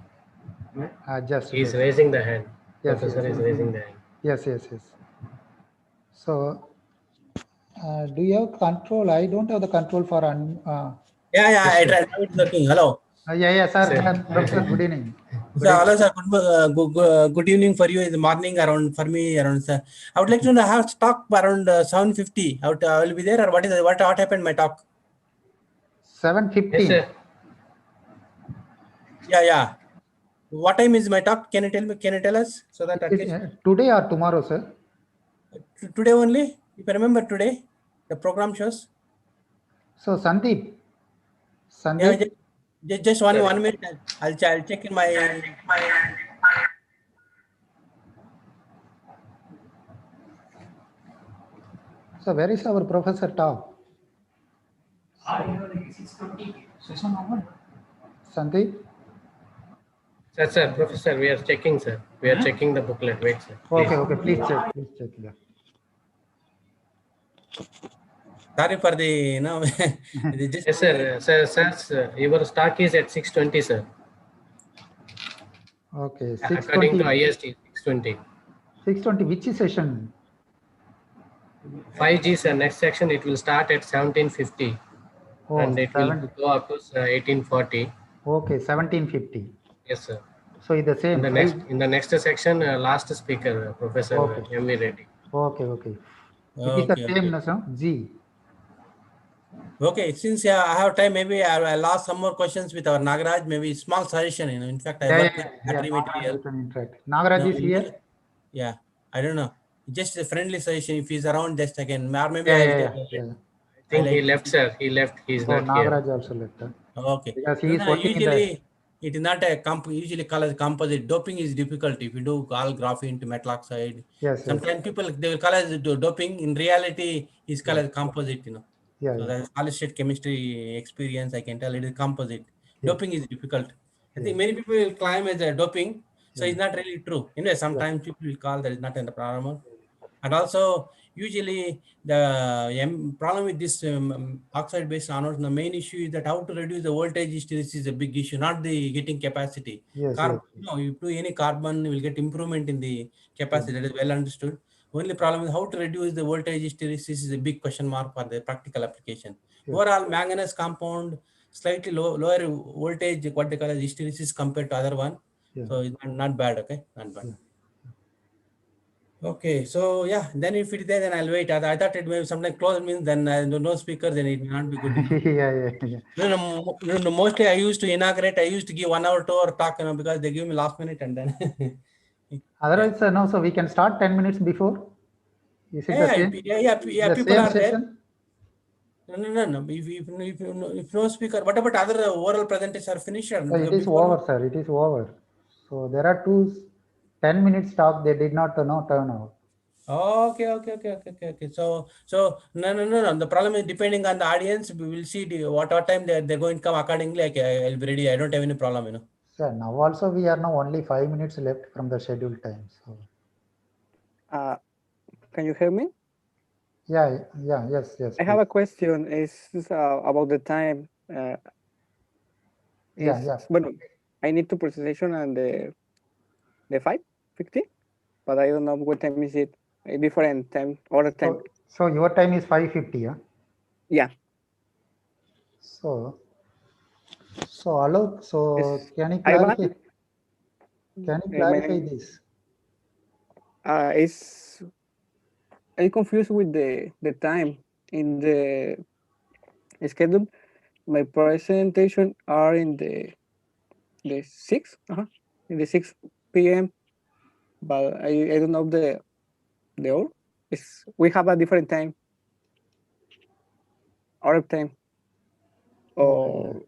He's raising the hand. Yes, Professor is raising the hand. Yes. So, do you have control? I don't have the control for Yeah, I tried. Now it's working. Hello. Yeah, sir. Professor, good evening. Hello, sir. Good evening for you in the morning for me around, sir. I would like to have talk around 7:50. I will be there, or what happened my talk? 7:50. Yes, sir. Yeah. What time is my talk? Can you tell me? Can you tell us so that at least today or tomorrow, sir? Today only. If I remember today, the program shows. So Sandeep. Yeah, just 1 minute. I'll check in my. So where is our professor talk? Sandeep? Sir, Professor, we are checking, sir. We are checking the booklet. Wait, sir. Please. Okay. Please check. Yeah. Sorry for the Yes, sir. Your stock is at 620, sir. Okay. According to IST, 620. 620. Which session? 5G, sir. Next section it will start at 1750, and it will go up to 1840. Okay, 1750. Yes, sir. So it's the same. In the next section, last speaker, Professor M.V. Reddy. Okay. It is the same, no? G. Okay, since I have time, maybe I'll ask some more questions with our Nagaraj. Maybe small suggestion. In fact, I work with battery material. Nagaraj is here. Yeah, I don't know. Just a friendly suggestion. If he's around, just again. Maybe I think he left, sir. He left. He's not Nagaraj here. also left. Okay. Because he is working usually, it is not a usually called as composite. Doping is difficult. If you do all graphene to metal oxide, sometimes people they will call as doping. In reality, it's called as composite. So that's solid state chemistry experience. I can tell it is composite. Doping is difficult. I think many people will claim as a doping. So it's not really true. Anyway, sometimes people will call that is not in the problem. And also, usually the problem with this oxide-based anodes, the main issue is that how to reduce the voltage hysteresis is a big issue, not the getting capacity. If you do any carbon, you will get improvement in the capacity. That is well understood. Only problem is how to reduce the voltage hysteresis is a big question mark for the practical application. Overall, manganese compound, slightly lower voltage, what they call as hysteresis compared to other one. Yeah. So it's not bad, okay? Not bad. Yeah. Okay, so yeah, then if it is there, then I'll wait. I thought it may sometimes close means then no speaker, then it may not be good. Yeah. No, mostly I used to inaugurate, I used to give 1 hour, 2 hour talk, because they give me last minute and then. Otherwise, no, so we can start 10 minutes before. Is it the same? Yeah, the people same are session? there. No. If no speaker, what about other oral presentations are finished? So it is over, sir. It is over. So there are 10 minutes talk. They did not turn out. Okay. So no. The problem is depending on the audience. We will see what time they're going to come accordingly. I'll be ready. I don't have any problem, Sir, now also we are now only 5 minutes left from the scheduled time. So. Can you hear me? Yes. I have a question. Is about the time. Bueno, I need to presentation and the 5:50, but I don't know what time is it. A different time, other time. So your time is 5:50, yeah? Yeah. So Alok, can you clarify? Can you clarify this? I'm confused with the time in the schedule. My presentation are in the 6, in the 6 p.m. But I don't know the hour. We have a different time. Our time. Or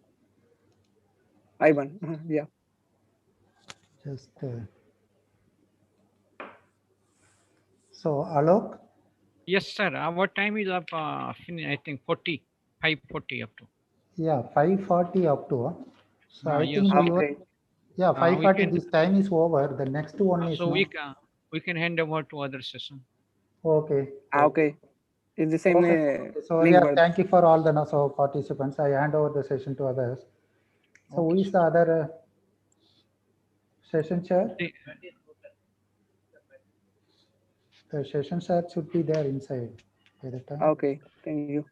Ivan, yeah. Just so Alok. Yes, sir. Our time is up. I think 5:40 up to. Yeah, 5:40 up to. So I yes, think we were. Okay. Yeah, 5:40. This time is over. The next one is. So we can hand over to other session. Okay. Okay. It's the same. Okay. So yeah, thank you for all the participants. I hand over the session to others. So who is the other session chair? The session chair should be there inside by the time. Okay, thank you.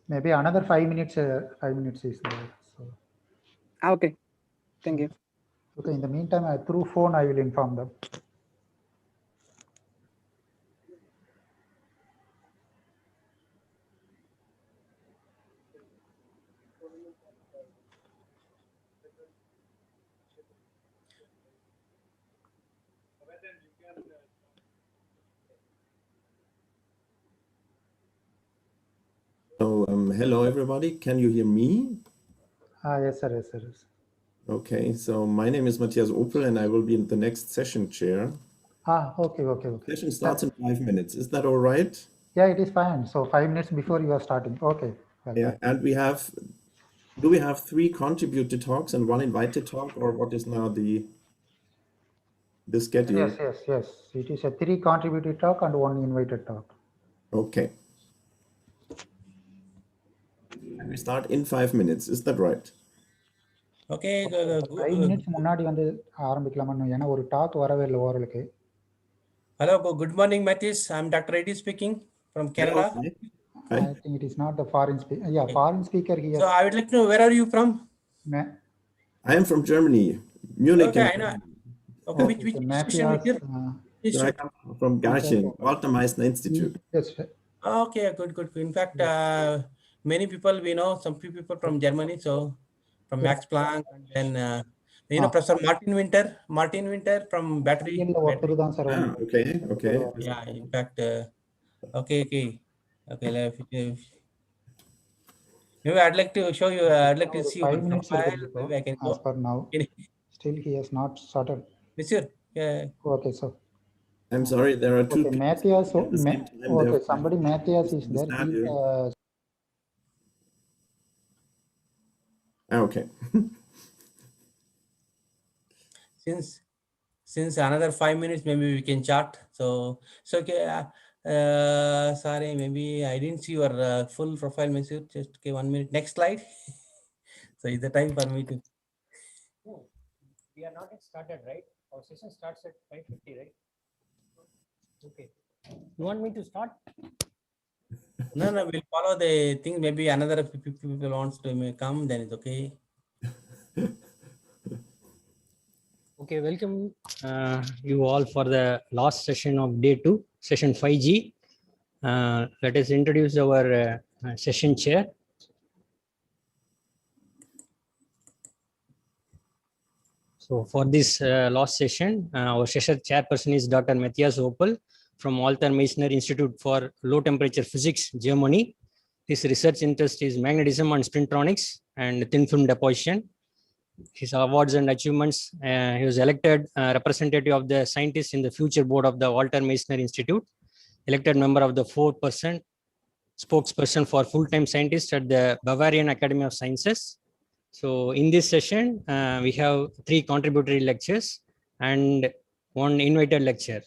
Maybe another 5 minutes. 5 minutes is there. So. Okay, thank you. Okay. In the meantime, through phone, I will inform them. So, hello everybody, can you hear me? Yes, sir. Okay, so my name is Matthias Opel and I will be the next session chair. Okay. Session starts in 5 minutes, is that all right? Yeah, it is fine. So 5 minutes before you are starting. Okay. Yeah, and do we have 3 contributed talks and 1 invited talk, or what is now the schedule? Yes. It is a 3 contributed talk and 1 invited talk. Okay. And we start in 5 minutes, is that right? Okay. 5 minutes முன்னாடி வந்து ஆரம்பிக்கலாமா ஏனா ஒரு talk வரவே இல்ல ஓரலுக்கு. Hello, good morning, Mathis. I'm Dr. Reddy speaking from Canada. Hello. I think it is not the foreign speaker. Yeah, foreign speaker here. So I would like to know, where are you from? I am from Germany, Munich. Okay, I know. Okay, which institution is here? I come from Garching, Walter Meissner Institute. Yes. Okay, good. In fact, many people we know, some people from Germany, so from Max Planck, and then Professor Martin Winter from battery. Okay. Yeah, in fact, okay. Maybe I'd like to show you. I'd like to see 5 minutes profile. Maybe I can go. As per now, still he has not started. Monsieur, okay, so I'm sorry, there are 2 people Matthias. at the same time. Okay, somebody Matthias is there. Okay. Since another 5 minutes, maybe we can chat. So okay. Sorry, maybe I didn't see your full profile, monsieur. Just okay, 1 minute. Next slide. So is the time for me to. No, we are not yet started, right? Our session starts at 5:50, right? Okay. You want me to start? No, we'll follow the thing. Maybe another 50 people wants to come, then it's okay. Okay, welcome you all for the last session of day 2, session 5G. Let us introduce our session chair. So for this last session, our session chairperson is Dr. Matthias Opel from Walter Meissner Institute for Low Temperature Physics, Germany. His research interest is magnetism and spintronics and thin film deposition. His awards and achievements, he was elected representative of the scientists in the future board of the Walter Meissner Institute, elected member of the 4% spokesperson for full-time scientists at the Bavarian Academy of Sciences. So in this session, we have 3 contributory lectures and 1 invited lecture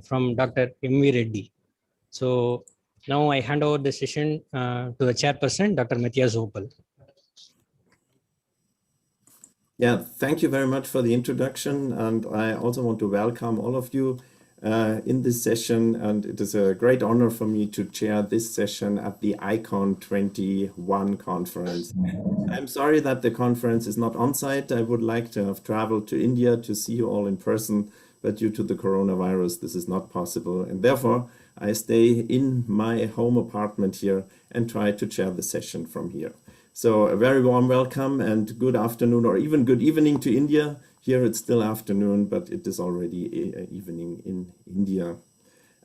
from Dr. M.V. Reddy. So now I hand over the session to the chairperson, Dr. Matthias Opel. Yeah, thank you very much for the introduction. And I also want to welcome all of you in this session. And it is a great honor for me to chair this session at the ICONN-2021 conference. I'm sorry that the conference is not on site. I would like to have traveled to India to see you all in person, but due to the coronavirus, this is not possible. And therefore, I stay in my home apartment here and try to chair the session from here. So a very warm welcome and good afternoon or even good evening to India. Here it's still afternoon, but it is already evening in India.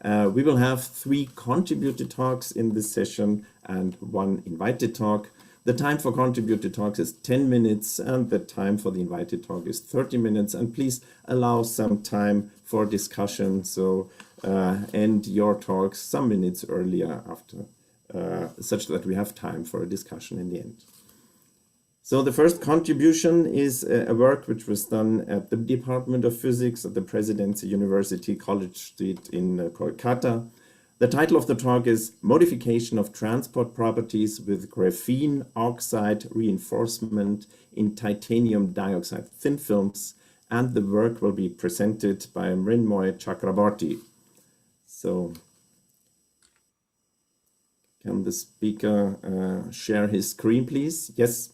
We will have 3 contributed talks in this session and 1 invited talk. The time for contributed talks is 10 minutes and the time for the invited talk is 30 minutes. And please allow some time for discussion. So end your talks some minutes earlier after, such that we have time for a discussion in the end. So the first contribution is a work which was done at the Department of Physics at the Presidency University College Street in Kolkata. The title of the talk is Modification of Transport Properties with Graphene Oxide Reinforcement in Titanium Dioxide Thin Films, and the work will be presented by Mrinmoy Chakraborty. So can the speaker share his screen, please? Yes.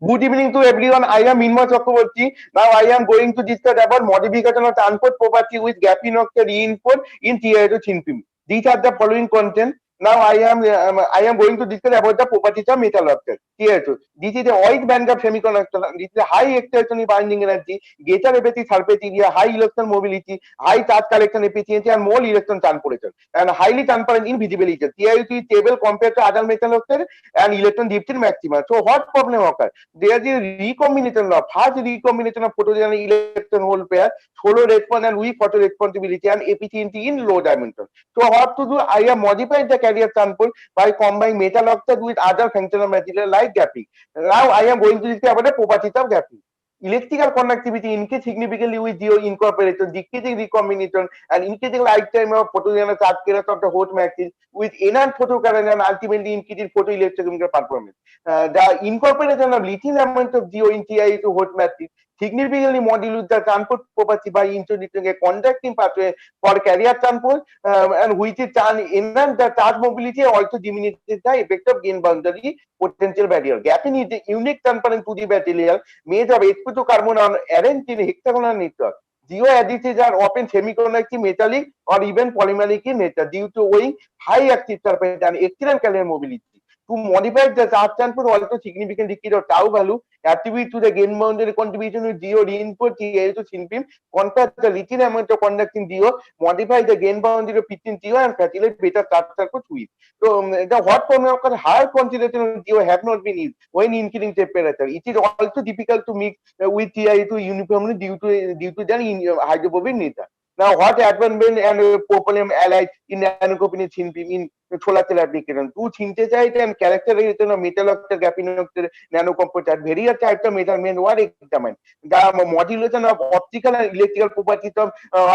Good evening to everyone. I am Minmoy Chakraborty. Now I am going to discuss about modification of transport property with graphene oxide reinforced in TiO2 thin film. These are the following content. Now I am going to discuss about the properties of metal oxide TiO2. This is a wide bandgap semiconductor. This is a high excitation binding energy, greater effective surface area, high electron mobility, high charge collection efficiency, and more electron transportation, and highly transparent in visibility. TiO2 is stable compared to other metal oxide and electron density maximum. So what problem occurs? There is a recombination law. First recombination of photon and electron hole pair, solo response and weak photo responsibility and efficiency in low dimension. So what to do? I have modified the carrier transport by combining metal oxide with other functional material like graphene. Now I am going to discuss about the properties of graphene. Electrical conductivity increase significantly with geo incorporation, decreasing recombination, and increasing lifetime of photogenetic charge carriers of the host matrix with enhanced photocurrent and ultimately increasing photoelectrochemical performance. The incorporation of little amount of geo in TiO2 host matrix significantly modulates the transport property by introducing a conducting pathway for carrier transport, and which is enhance the charge mobility, also diminishes the effect of gain boundary potential barrier. Graphene is a unique transparent 2D material made of sp2 carbon arranged in hexagonal nature. Geo additives are often semiconducting, metallic, or even polymeric in nature due to owing high active surface and excellent carrier mobility. To modify the charge transfer, also significant decrease of tau value attribute to the gain boundary contribution with geo reinforced TiO2 thin film, convert the little amount of conducting geo, modify the gain boundary of 15 geo, and facilitate better charge transfer width. So the hot formula of higher concentration of geo have not been used when increasing temperature. It is also difficult to mix with TiO2 uniformly due to their hydrophobic nature. Now, what advancement and propylene allied in nanocopinate thin film in solar application. Two synthesized and characterized metal octet, graphene octet, nanocomposite, various types of measurement were examined. The modulation of optical and electrical properties of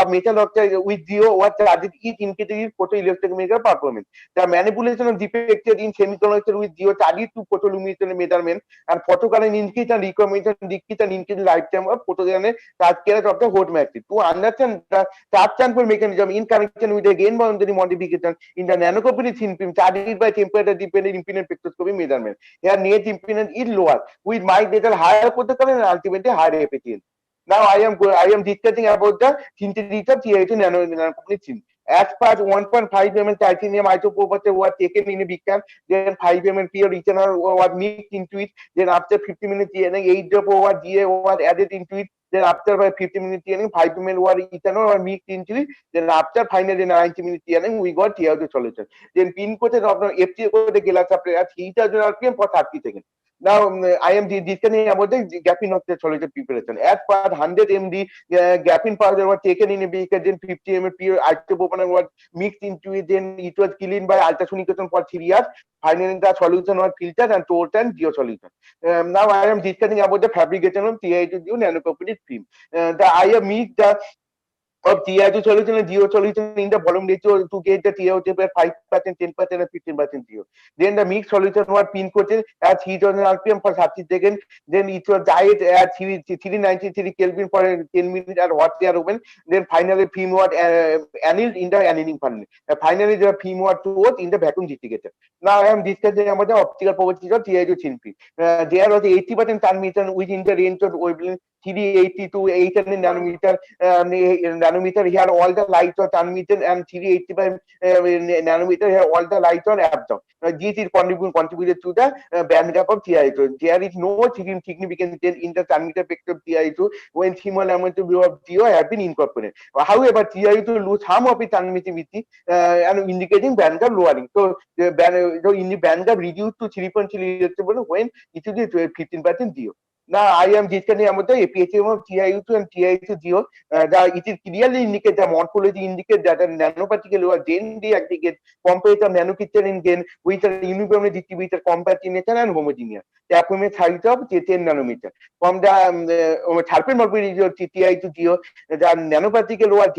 metal octet with geo was studied, each indicating photoelectrochemical performance. The manipulation of defected in semiconductor with geo studied to photoluminescence measurement and photocurrent increase and recombination decrease and increase lifetime of photogenic transparent of the hot matrix. To understand the charge transfer mechanism in connection with the gain boundary modification in the nanocomposite thin film studied by temperature dependent impedance spectroscopy measurement. Here net impedance is lower with might data higher photocurrent and ultimately higher efficiency. Now I am discussing about the synthesis of TiO2 nanocomposite thin. As per 1.5 mm titanium isotope was taken in a beaker, then 5 mm pure ethanol was mixed into it. Then after 50 minutes, 8 drop over GA was added into it. Then after 50 minutes, 5 ml was ethanol was mixed into it. Then after finally 90 minutes, we got TiO2 solution. Then pin coated of the FTA coated glass supply at 3000 rpm for 30 seconds. Now I am discussing about the graphene octet solution preparation. As per 100 md graphene powder was taken in a beaker, then 50 ml pure isopropanol was mixed into it, then it was cleaned by ultrasonication for 3 years. Finally, the solution was filtered and stored and geo solution. Now I am discussing about the fabrication of TiO2 nanocomposite film. I have mixed the of TiO2 solution and geo solution in the volume ratio to get the TiO2 by 5%, 10%, and 15% geo. Then the mixed solution was pin coated at 3000 rpm for 30 seconds. Then it was dried at 393 Kelvin for 10 minutes at hot air oven. Then finally film was annealed in the annealing furnace. Finally the film was stored in the vacuum desecator. Now I am discussing about the optical properties of TiO2 thin film. There was 80% transmission within the range of wavelength 380 to 800 nanometer. Here all the lights are transmitted, and 385 nanometer here all the lights are absorbed. This is contributed to the band gap of TiO2. There is no significant change in the transmitter vector of TiO2 when small amount of TiO have been incorporated. However, TiO2 lose some of its transmittivity and indicating band gap lowering. So the band gap reduced to 3.3 electron when it is 15% TiO. Now I am discussing about the APHM of TiO2 and TiO2 geo. It is clearly indicate the morphology indicate that a nanoparticle was gently aggregate compared to nanocrystalline gain which are uniformly distributed compact in nature and homogeneous. The approximate size of 10 nanometer. From the surface morphology of TiO2 geo, the nanoparticle was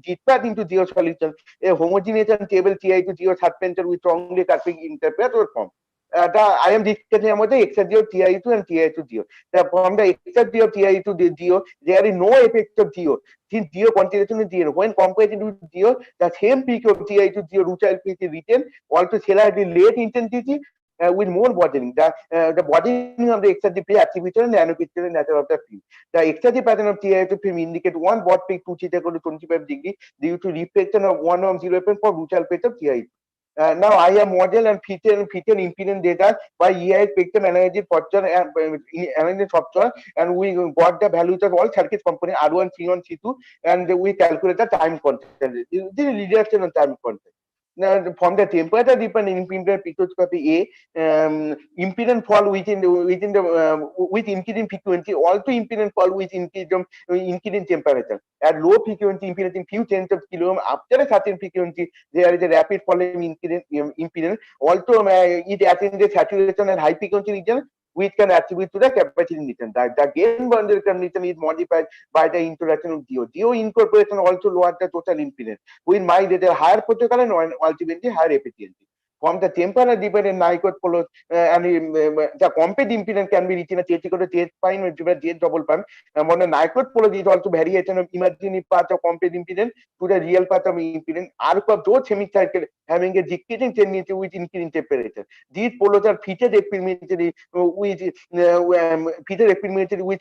dispersed into geo solution. A homogeneous and stable TiO2 geo suspension with strongly curving interface or form. I am discussing about the exergy of TiO2 and TiO2 geo. From the exergy of TiO2 geo, there is no effect of geo. Since geo concentration is zero, when compared to geo, the same peak of TiO2 geo rutile peak is retained, also slightly late intensity with more bottling. The bottling of the exergy play attribution and nanocrystalline nature of the film. The exergy pattern of TiO2 film indicate one bot peak 2 theta equal to 25 degree due to reflection of 1 0 for rutile peak of TiO2. Now I have model and feature impedance data by EI spectrum analysis software, and we got the values of all circuit components R1, C1, C2, and we calculate the time constant. This is reduction of time constant. Now, from the temperature dependent impedance spectroscopy impedance fall with increasing frequency, also impedance fall with increasing temperature. At low frequency impedance in few tens of kilo after a certain frequency, there is a rapid fall in impedance. Also, it attains the saturation and high frequency region, which can attribute to the capacity condition. The gain boundary condition is modified by the introduction of geo. Geo incorporation also lowers the total impedance. We might get a higher photocurrent and ultimately higher efficiency. From the temperature dependent Nyquist polos and the compact impedance can be reached in a theoretical J prime and J double prime. And on the Nyquist polos is also variation of imaginary path of compact impedance to the real path of impedance. Arc of those semi-cycle having a decreasing tendency with increasing temperature. These polos are featured experimentally with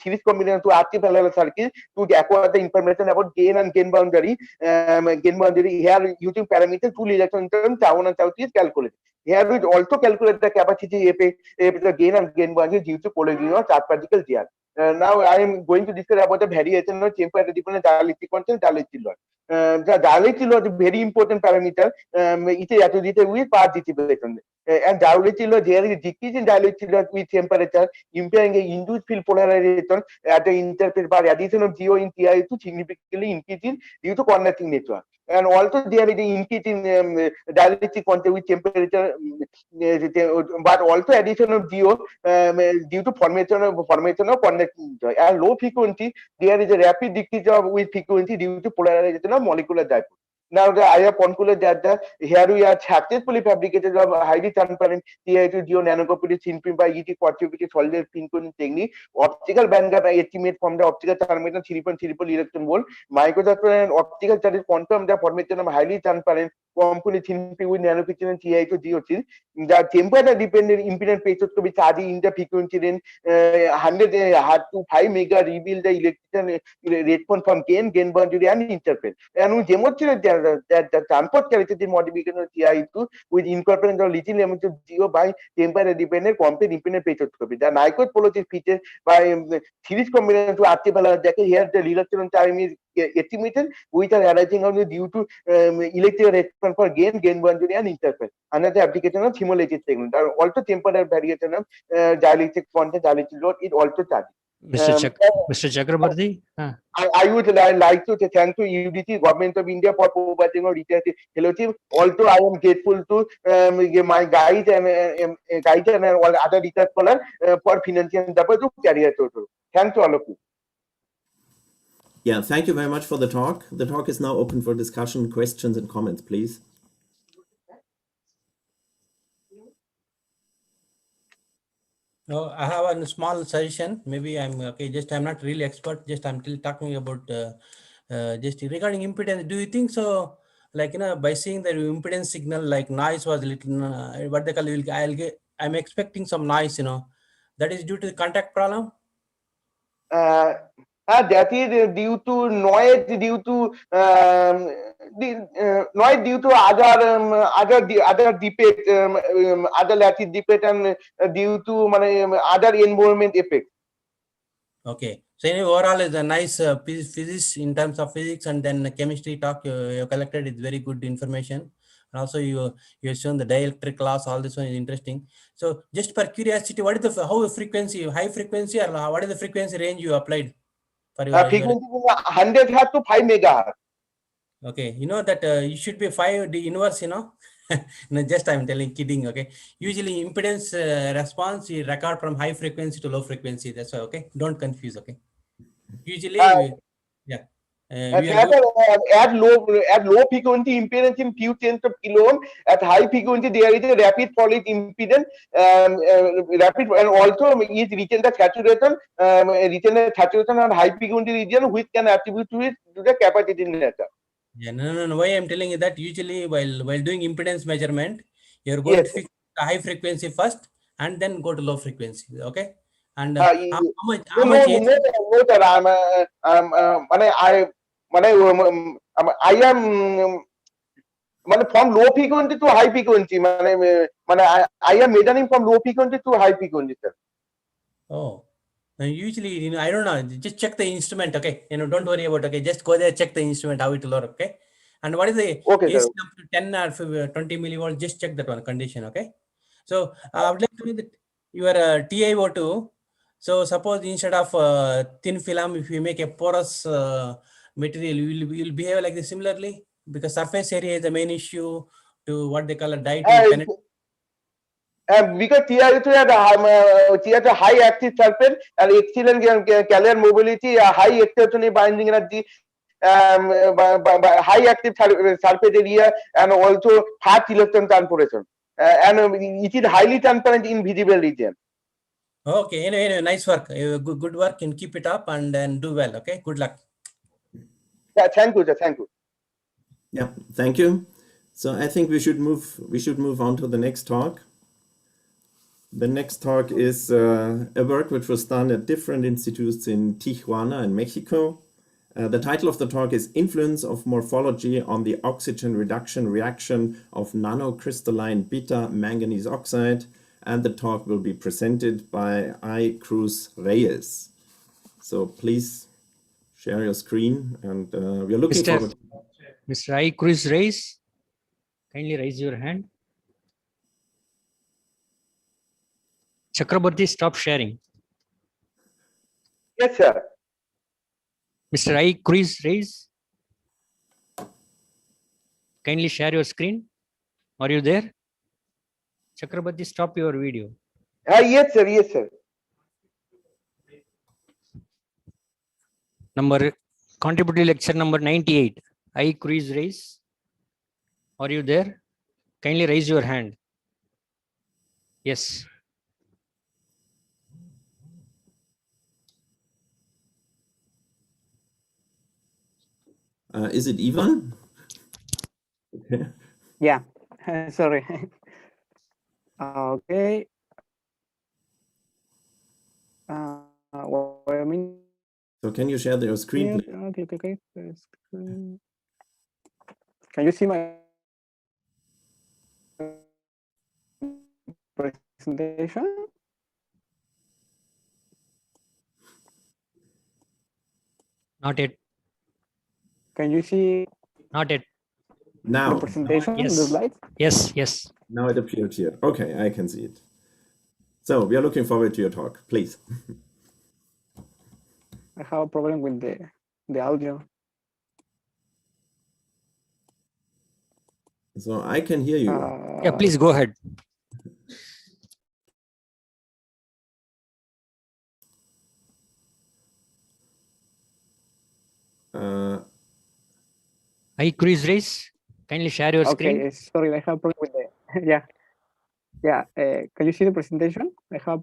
series combination to active parallel circuit to acquire the information about gain and gain boundary. Here using parameters two electron term tau and tau is calculated. Here we also calculate the capacity if the gain and gain boundary due to polarity or charge particles here. Now I am going to discuss about the variation of temperature dependent dielectric constant dielectric loss. The dielectric loss is a very important parameter. It is associated with path dissipation. And dielectric loss, there is decrease in dielectric loss with temperature, implying a induced field polarization at the interface by addition of geo in TiO2 significantly increasing due to conducting nature. and also there is the increase in dielectric content with temperature, but also addition of GO due to formation of conducting joint. At low frequency, there is a rapid decrease of with frequency due to polarization of molecular dipole. Now I have concluded that here we are successfully fabricated of highly transparent TiO2 nanocopy thin film by ET fortification solid thin film technique. Optical bandgap I estimate from the optical thermometer 3.3 electron volt. Microscopic and optical studies confirm the formation of highly transparent completely thin film with nanopixel and TiO2 The temperature dependent impedance spectroscopy study in the frequency range 100 to 5 mega reveal the electrical response from gain boundary and interface. And we demonstrate that the transport characteristic modification of TiO2 with incorporation of little amount of GO by temperature dependent complete impedance spectroscopy. The Nyquist policy feature by series combination to artificial here the reduction time is estimated which are arising only due to electrical response for gain boundary and interface. Another application of simulated segment. Also temperature variation of dielectric content, dielectric load is also studied. Mr. Chakrabarty? I would like to thank to UDC, Government of India, for providing a research fellowship. Also, I am grateful to my guides and all other research scholars for financial support to carry out. Thanks to all of you. Yeah, thank you very much for the talk. The talk is now open for discussion, questions, and comments, please. I have a small suggestion. Maybe I'm okay. I'm not really expert. I'm still talking about just regarding impedance. Do you think so? Like by seeing the impedance signal, like noise was a little. What they call I'm expecting some noise. That is due to the contact problem. That is due to noise, due to noise due to other defect, other lattice defect, and due to other environment effects. Okay, so anyway, overall is a nice physics in terms of physics, and then chemistry talk you collected is very good information. And also you have shown the dielectric laws. All this one is interesting. So just for curiosity, what is the how frequency, high frequency, or what is the frequency range you applied for your frequency 100 Hz to 5 megahertz. Okay, you know that you should be 5 the inverse. No, just I'm kidding. Okay, usually impedance response you record from high frequency to low frequency. That's why. Okay, don't confuse. Okay, usually yeah. At low frequency impedance in few tens of kilo ohm, at high frequency there is a rapid fall in impedance, rapid, and also is reaching the saturation, and high frequency region which can attribute to it to the capacity nature. Yeah, no. Why I'm telling you that usually while doing impedance measurement, you're going to fix the high frequency first and then go to low frequency. Okay, and how much? I am from low frequency to high frequency. I am measuring from low frequency to high frequency, sir. Oh, usually I don't know. Just check the instrument. Okay, don't worry about. Okay, just go there, check the instrument how it will work. Okay, and what is the AC up to 10 or 20 millivolts? Just check that one condition. Okay, so I would like to know that your TiO2. So suppose instead of thin film, if you make a porous material, you will behave like this similarly, because surface area is the main issue to what they call a dye to because TiO2 has a high active surface and excellent caloric mobility, high external binding energy, high active surface area, and also fast electron transportation, and it is highly transparent in visible region. Okay, anyway, nice work. Good work, and keep it up and then do well. Okay, good luck. Yeah, thank you, sir. Thank you. Yeah, thank you. So I think we should move on to the next talk. The next talk is a work which was done at different institutes in Tijuana in Mexico. The title of the talk is Influence of Morphology on the Oxygen Reduction Reaction of Nanocrystalline Beta Manganese Oxide, and the talk will be presented by I. Cruz Reyes. So please share your screen, and we are looking forward. Mr. I. Cruz Reyes, kindly raise your hand. Chakrabarty, stop sharing. Yes, sir. Mr. I. Cruz Reyes. Kindly share your screen. Are you there? Chakrabarti, stop your video. Yes, sir. Yes, sir. Contributory lecture number 98. I quiz raise. Are you there? Kindly raise your hand. Yes. Is it Ivan? Yeah, sorry. Okay. What I mean. So can you share your screen, please? Okay. Can you see my presentation? Not yet. Can you see? Not yet. Now. The presentation, yes. the slides? Yes. Now it appeared here. Okay, I can see it. So we are looking forward to your talk, please. I have a problem with the audio. So I can hear you. Yeah, please go ahead. I quiz race. Kindly share your screen. Okay, sorry, I have a problem with the yeah. Can you see the presentation? I have.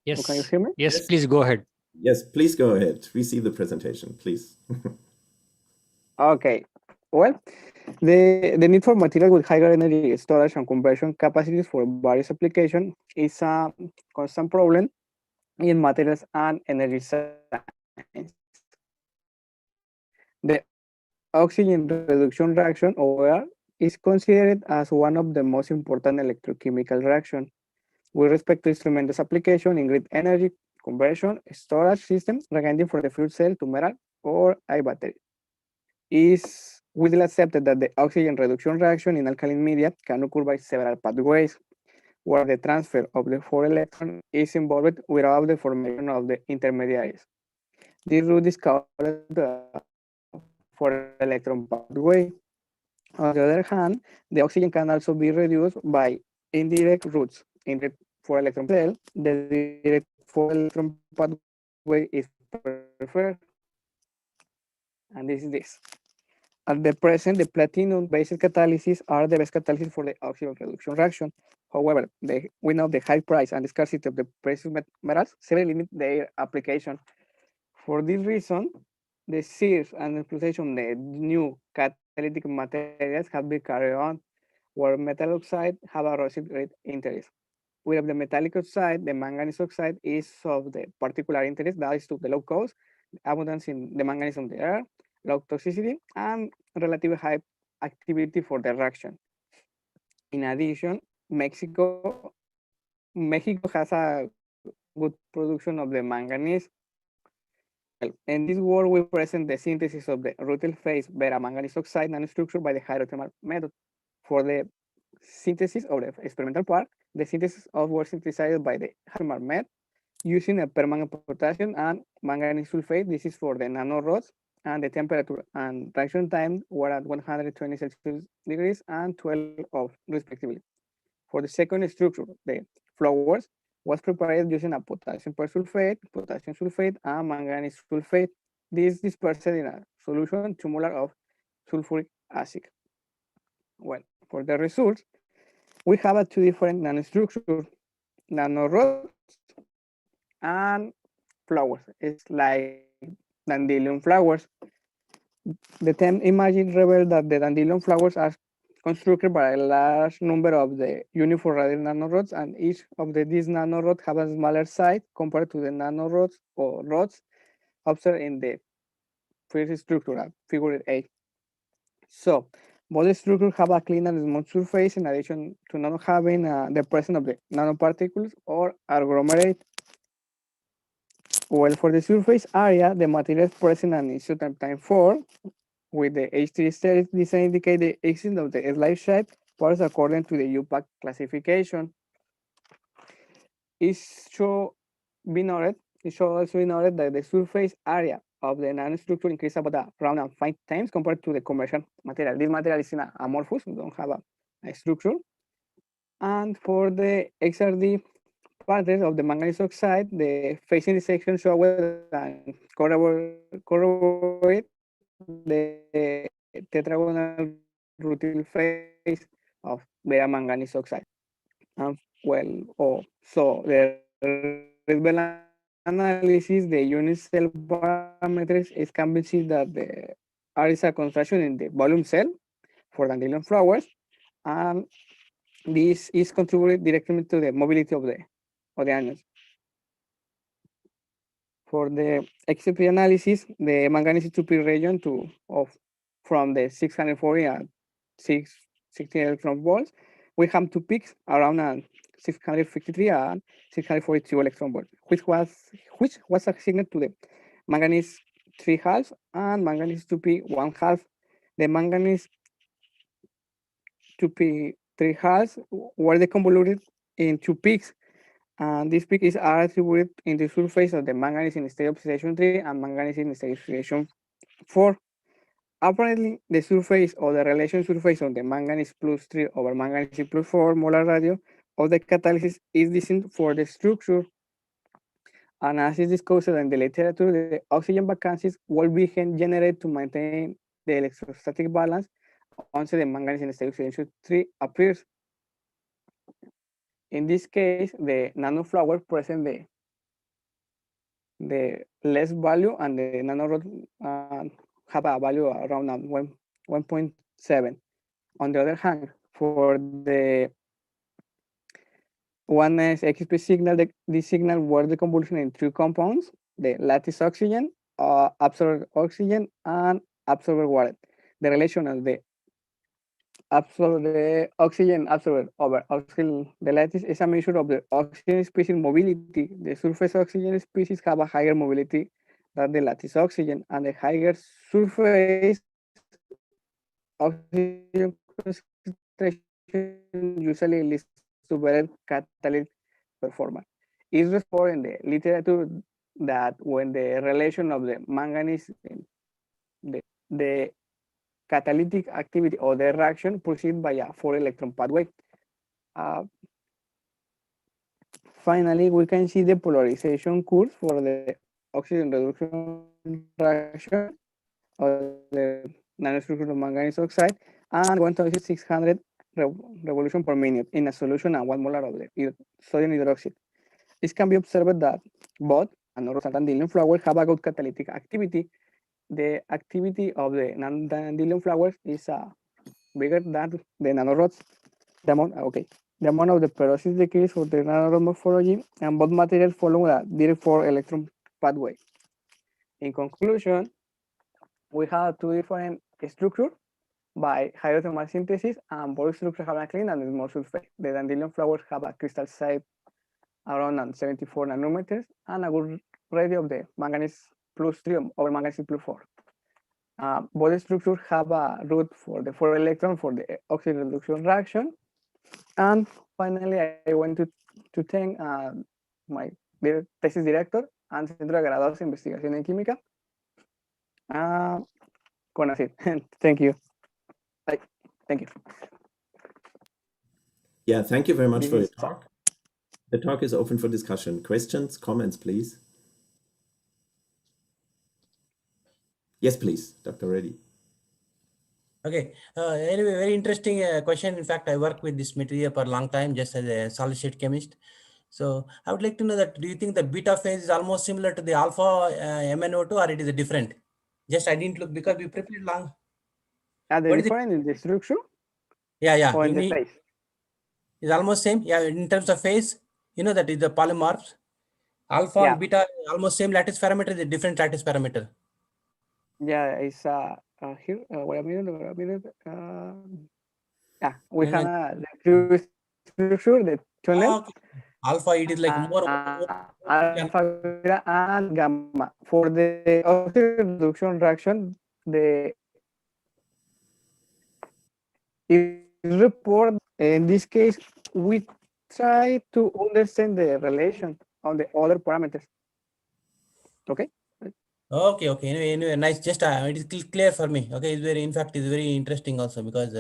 Yes. Can you hear me? Yes, please go ahead. Yes, please go ahead. We see the presentation, please. Okay. Well, the need for materials with higher energy storage and conversion capacities for various applications is a constant problem in materials and energy science. The oxygen reduction reaction, OR, is considered as one of the most important electrochemical reactions with respect to instrumental application in grid energy conversion storage system, ranging from the fuel cell to metal or I battery. Is widely accepted that the oxygen reduction reaction in alkaline media can occur by several pathways, where the transfer of the 4 electron is involved without the formation of the intermediaries. This route is called the 4 electron pathway. On the other hand, the oxygen can also be reduced by indirect routes. In the 4 electron cell, the direct 4 electron pathway is preferred. And this is this. At the present, the platinum-based catalysis are the best catalysis for the oxygen reduction reaction. However, we know the high price and the scarcity of the precious metals severely limit their application. For this reason, the search and exploitation of the new catalytic materials have been carried on, where metal oxide have a received great interest. With the metallic oxide, the manganese oxide is of the particular interest that is to the low cost, abundance in the manganese on the air, low toxicity, and relatively high activity for the reaction. In addition, Mexico has a good production of the manganese. In this work, we present the synthesis of the rutile phase beta manganese oxide nanostructure by the hydrothermal method. For the synthesis of the experimental part, the synthesis was synthesized by the hydrothermal method using a permanent potassium and manganese sulfate. This is for the nanorods, and the temperature and reaction time were at 120 Celsius degrees and 12 of respectively. For the second structure, the flowers was prepared using a potassium sulfate, and manganese sulfate. This dispersed in a solution tubular of sulfuric acid. Well, for the results, we have a two different nanostructures, nanorods and flowers. It's like dandelion flowers. The TEM imaging revealed that the dandelion flowers are constructed by a large number of the uniform radial nanorods, and each of these nanorods have a smaller size compared to the nanorods or rods observed in the first structure, figure A. So both structures have a clean and smooth surface in addition to not having the presence of the nanoparticles or agglomerate. Well, for the surface area, the materials present in isotype time 4 with the H3 series design indicate the extent of the slide shape parts according to the UPAC classification. It should be noted it should also be noted that the surface area of the nanostructure increased about around 5 times compared to the commercial material. This material is amorphous, don't have a structure. And for the XRD patterns of the manganese oxide, the phase section showed and corroborate the tetragonal rutil phase of beta manganese oxide. So the red bell analysis, the unit cell parameters is convincing that there is a concentration in the volume cell for dandelion flowers, and this is contributed directly to the mobility of the anions. For the XP analysis, the manganese 2p region from the 640 and 660 electron volts, we have two peaks around 653 and 642 electron volts, which was assigned to the manganese 3 halves and manganese 2p 1 half. The manganese 2p 3 halves were deconvoluted in two peaks, and this peak is attributed in the surface of the manganese in state oxidation 3 and manganese in state oxidation 4. Apparently, the surface or the relation surface of the manganese plus 3 over manganese plus 4 molar radio of the catalysis is distinct for the structure. And as is discussed in the literature, the oxygen vacancies will be generated to maintain the electrostatic balance once the manganese in state oxidation 3 appears. In this case, the nanoflower present the less value, and the nanorod have a value around 1.7. On the other hand, for the 1s XP signal, this signal were the convolution in three compounds: the lattice oxygen, absorbed oxygen, and absorbed water. The relation of the oxygen absorbed over oxygen, the lattice, is a measure of the oxygen species mobility. The surface oxygen species have a higher mobility than the lattice oxygen, and the higher surface oxygen concentration usually leads to better catalytic performance. It's reported in the literature that when the relation of the manganese, the catalytic activity or the reaction proceed by a 4-electron pathway. Finally, we can see the polarization curve for the oxygen reduction reaction of the nanostructure of manganese oxide and 1600 revolution per minute in a solution and 1 molar of the sodium hydroxide. It can be observed that both nanorods and dandelion flowers have a good catalytic activity. The activity of the dandelion flowers is bigger than the nanorods. The amount of the peroxide decrease for the nanorod morphology, and both materials follow a direct 4-electron pathway. In conclusion, we have two different structures by hydrothermal synthesis, and both structures have a clean and small surface. The dandelion flowers have a crystal size around 74 nanometers and a good radio of the manganese plus 3 over manganese plus 4. Both structures have a root for the 4-electron for the oxygen reduction reaction. And finally, I want to thank my thesis director and Centro de Graduados de Investigación en Química, CONACYT. Thank you. Thank you. Yeah, thank you very much for your talk. The talk is open for discussion. Questions, comments, please. Yes, please, Dr. Reddy. Okay. Anyway, very interesting question. In fact, I worked with this material for a long time, just as a solid state chemist. So I would like to know that, do you think the beta phase is almost similar to the alpha MnO2, or it is different? Just I didn't look because we prepared long. Are they different in the structure? Yeah. Or in the phase? It's almost same. Yeah, in terms of phase, you know that is the polymorphs. Alpha and beta, almost same lattice parameter, the different lattice parameter. Yeah, it's here. Wait a minute. We have the structure, the tunnel. Okay. Alpha, it is like more alpha, and gamma. For the oxygen reduction reaction, the report in this case we try to understand the relation on the other parameters. Okay. Okay. Anyway, nice. Just it is clear for me. Okay, it's very. In fact, it's very interesting also because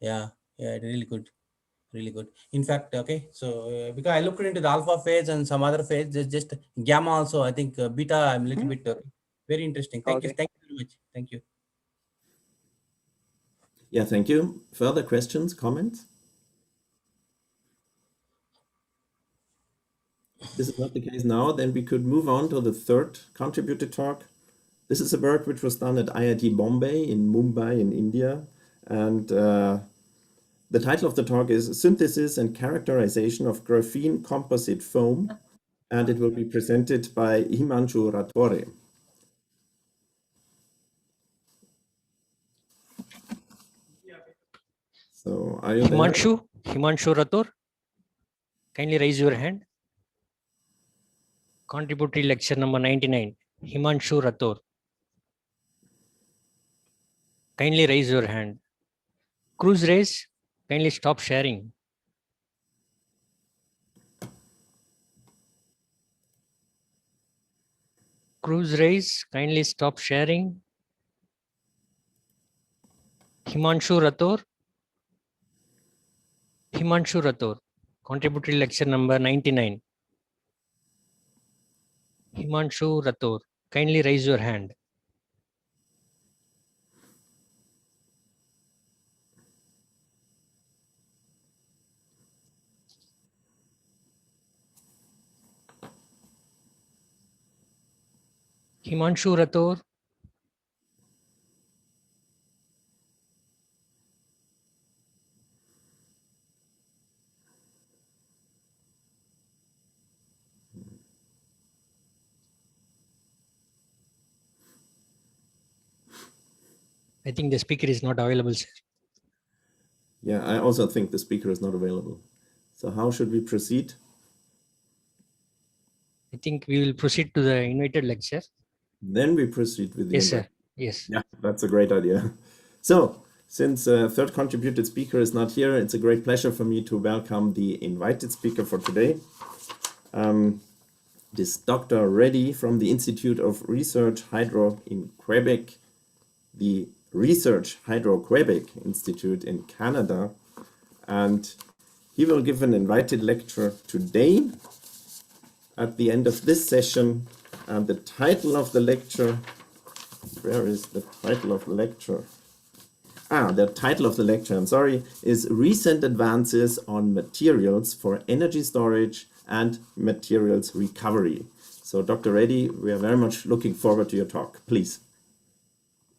yeah, really good. Really good. In fact, okay. So because I looked into the alpha phase and some other phase, just gamma also. I think beta. I'm a little bit very interesting. Thank you. Thank you very much. Thank you. Yeah, thank you. Further questions, comments? This is not the case now. Then we could move on to the third contributed talk. This is a work which was done at IIT Bombay in Mumbai in India. And the title of the talk is Synthesis and Characterization of Graphene Composite Foam. And it will be presented by Himanshu Ratore. So are you Himanshu, there? Himanshu Rathore, kindly raise your hand. Contributory lecture number 99, Himanshu Rathore. Kindly raise your hand. Cruise race, kindly stop sharing. Cruise race, kindly stop sharing. Himanshu Rathore. Himanshu Rathore, contributory lecture number 99. Himanshu Rathore, kindly raise your hand. Himanshu Rathore. I think the speaker is not available, sir. Yeah, I also think the speaker is not available. So how should we proceed? I think we will proceed to the invited lecture. Then we proceed with the Yes, sir. Yes. Yeah, that's a great idea. So, since third contributed speaker is not here, it's a great pleasure for me to welcome the invited speaker for today. This Dr. Reddy from the Institute of Research Hydro in Quebec, the Research Hydro Quebec Institute in Canada. And he will give an invited lecture today at the end of this session. And the title of the lecture, where is the title of the lecture? The title of the lecture, I'm sorry, is Recent Advances on Materials for Energy Storage and Materials Recovery. So, Dr. Reddy, we are very much looking forward to your talk. Please.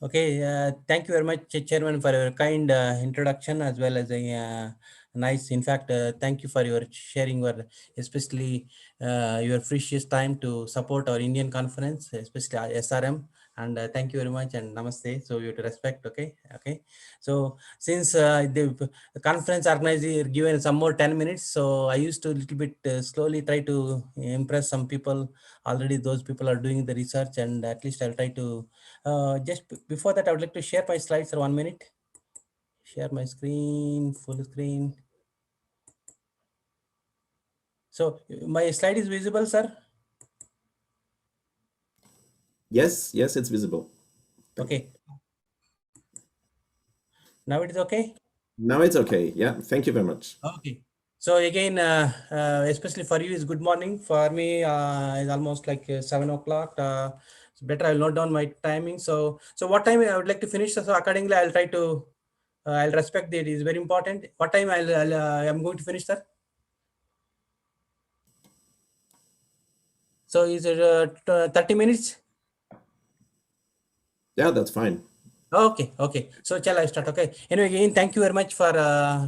Okay, thank you very much, Chairman, for your kind introduction as well as a nice. In fact, thank you for your sharing your, especially your precious time to support our Indian conference, especially SRM. And thank you very much and namaste. So you to respect, okay. So since the conference organizer given some more 10 minutes, so I used to a little bit slowly try to impress some people. Already those people are doing the research, and at least I'll try to just before that, I would like to share my slides for 1 minute. Share my screen, full screen. So my slide is visible, sir? Yes, it's visible. Okay. Now it is okay? Now it's okay. Yeah, thank you very much. Okay. So again, especially for you, is good morning. For me, it's almost like 7 o'clock. It's better I'll note down my timing. So what time I would like to finish? So accordingly, I'll try to, I'll respect that. It is very important. What time I'm going to finish, sir? So is it 30 minutes? Yeah, that's fine. Okay. So shall I start? Okay. Anyway, again, thank you very much for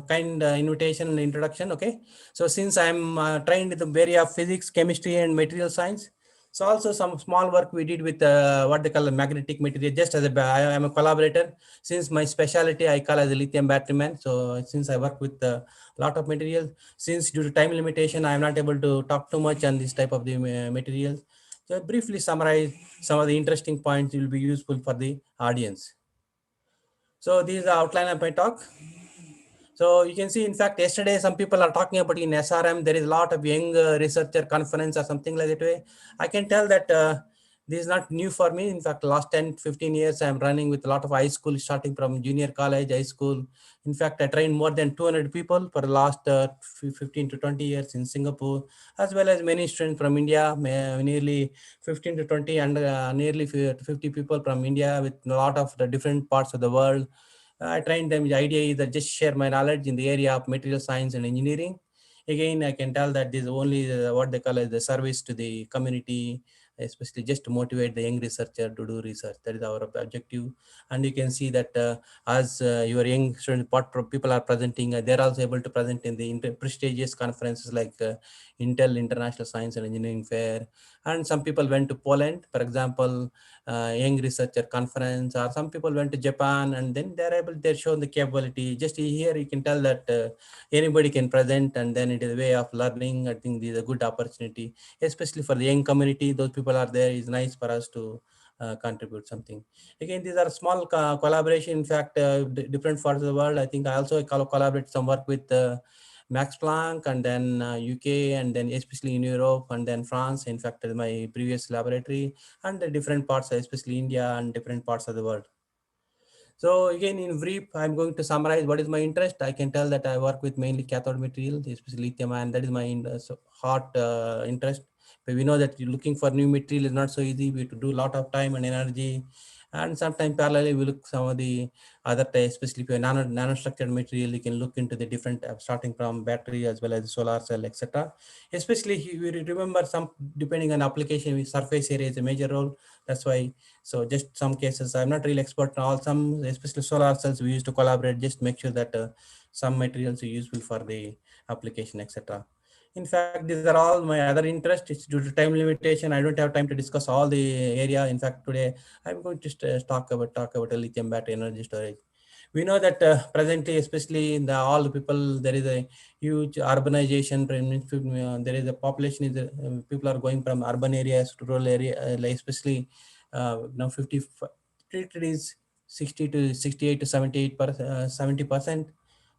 kind invitation and introduction. Okay. So since I'm trained in the area of physics, chemistry, and material science, so also some small work we did with what they call the magnetic material. Just as I am a collaborator. Since my specialty I call as a lithium battery man. So since I work with a lot of materials, since due to time limitation, I am not able to talk too much on this type of the materials. So I briefly summarize some of the interesting points will be useful for the audience. So this is the outline of my talk. So you can see, in fact, yesterday some people are talking about in SRM, there is a lot of young researcher conference or something like that way. I can tell that This is not new for me. In fact, last 10-15 years I'm running with a lot of high school, starting from junior college, high school. In fact, I trained more than 200 people for the last 15 to 20 years in Singapore, as well as many students from India, nearly 15 to 20 and nearly 50 people from India with a lot of the different parts of the world. I trained them. The idea is that just share my knowledge in the area of material science and engineering. Again, I can tell that this is only what they call as the service to the community, especially just to motivate the young researcher to do research. That is our objective. And you can see that as your young students, people are presenting, they're also able to present in the prestigious conferences like Intel International Science and Engineering Fair. And some people went to Poland, for example, young researcher conference, or some people went to Japan, and then they're shown the capability. Just here you can tell that anybody can present, and then it is a way of learning. I think this is a good opportunity, especially for the young community. Those people are there. It's nice for us to contribute something. Again, these are small collaboration. In fact, different parts of the world. I think I also collaborate some work with Max Planck, and then UK, and then especially in Europe, and then France. In fact, my previous laboratory, and the different parts, especially India and different parts of the world. So again, in brief, I'm going to summarize what is my interest. I can tell that I work with mainly cathode material, especially lithium, and that is my hot interest. But we know that looking for new material is not so easy. We have to do a lot of time and energy. And sometimes parallelly, we look some of the other types, especially if you're nanostructured material, you can look into the different, starting from battery as well as solar cell, etc. Especially if you remember some, depending on application, surface area is a major role. That's why, so just some cases, I'm not really expert in all, some, especially solar cells, we used to collaborate, just make sure that some materials are useful for the application, etc. In fact, these are all my other interests. It's due to time limitation. I don't have time to discuss all the area. In fact, today I'm going to talk about a lithium battery energy storage. We know that presently, especially in all the people, there is a huge urbanization. There is a population, people are going from urban areas to rural area, especially now 50, it is 60 to 68 to 70%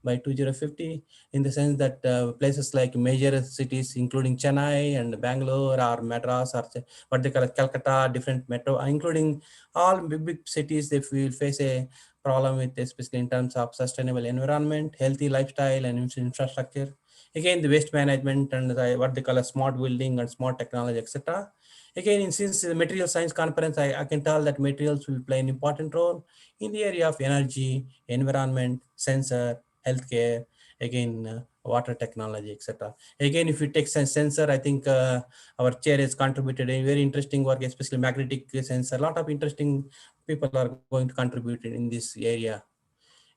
by 2050, in the sense that places like major cities, including Chennai and Bangalore or Madras or what they call Calcutta, different metro, including all big cities, they will face a problem with, especially in terms of sustainable environment, healthy lifestyle, and infrastructure. Again, the waste management and what they call a smart building and smart technology, etc. Again, since the material science conference, I can tell that materials will play an important role in the area of energy, environment, sensor, healthcare, again, water technology, etc. Again, if you take sensor, I think our chair has contributed a very interesting work, especially magnetic sensor. A lot of interesting people are going to contribute in this area.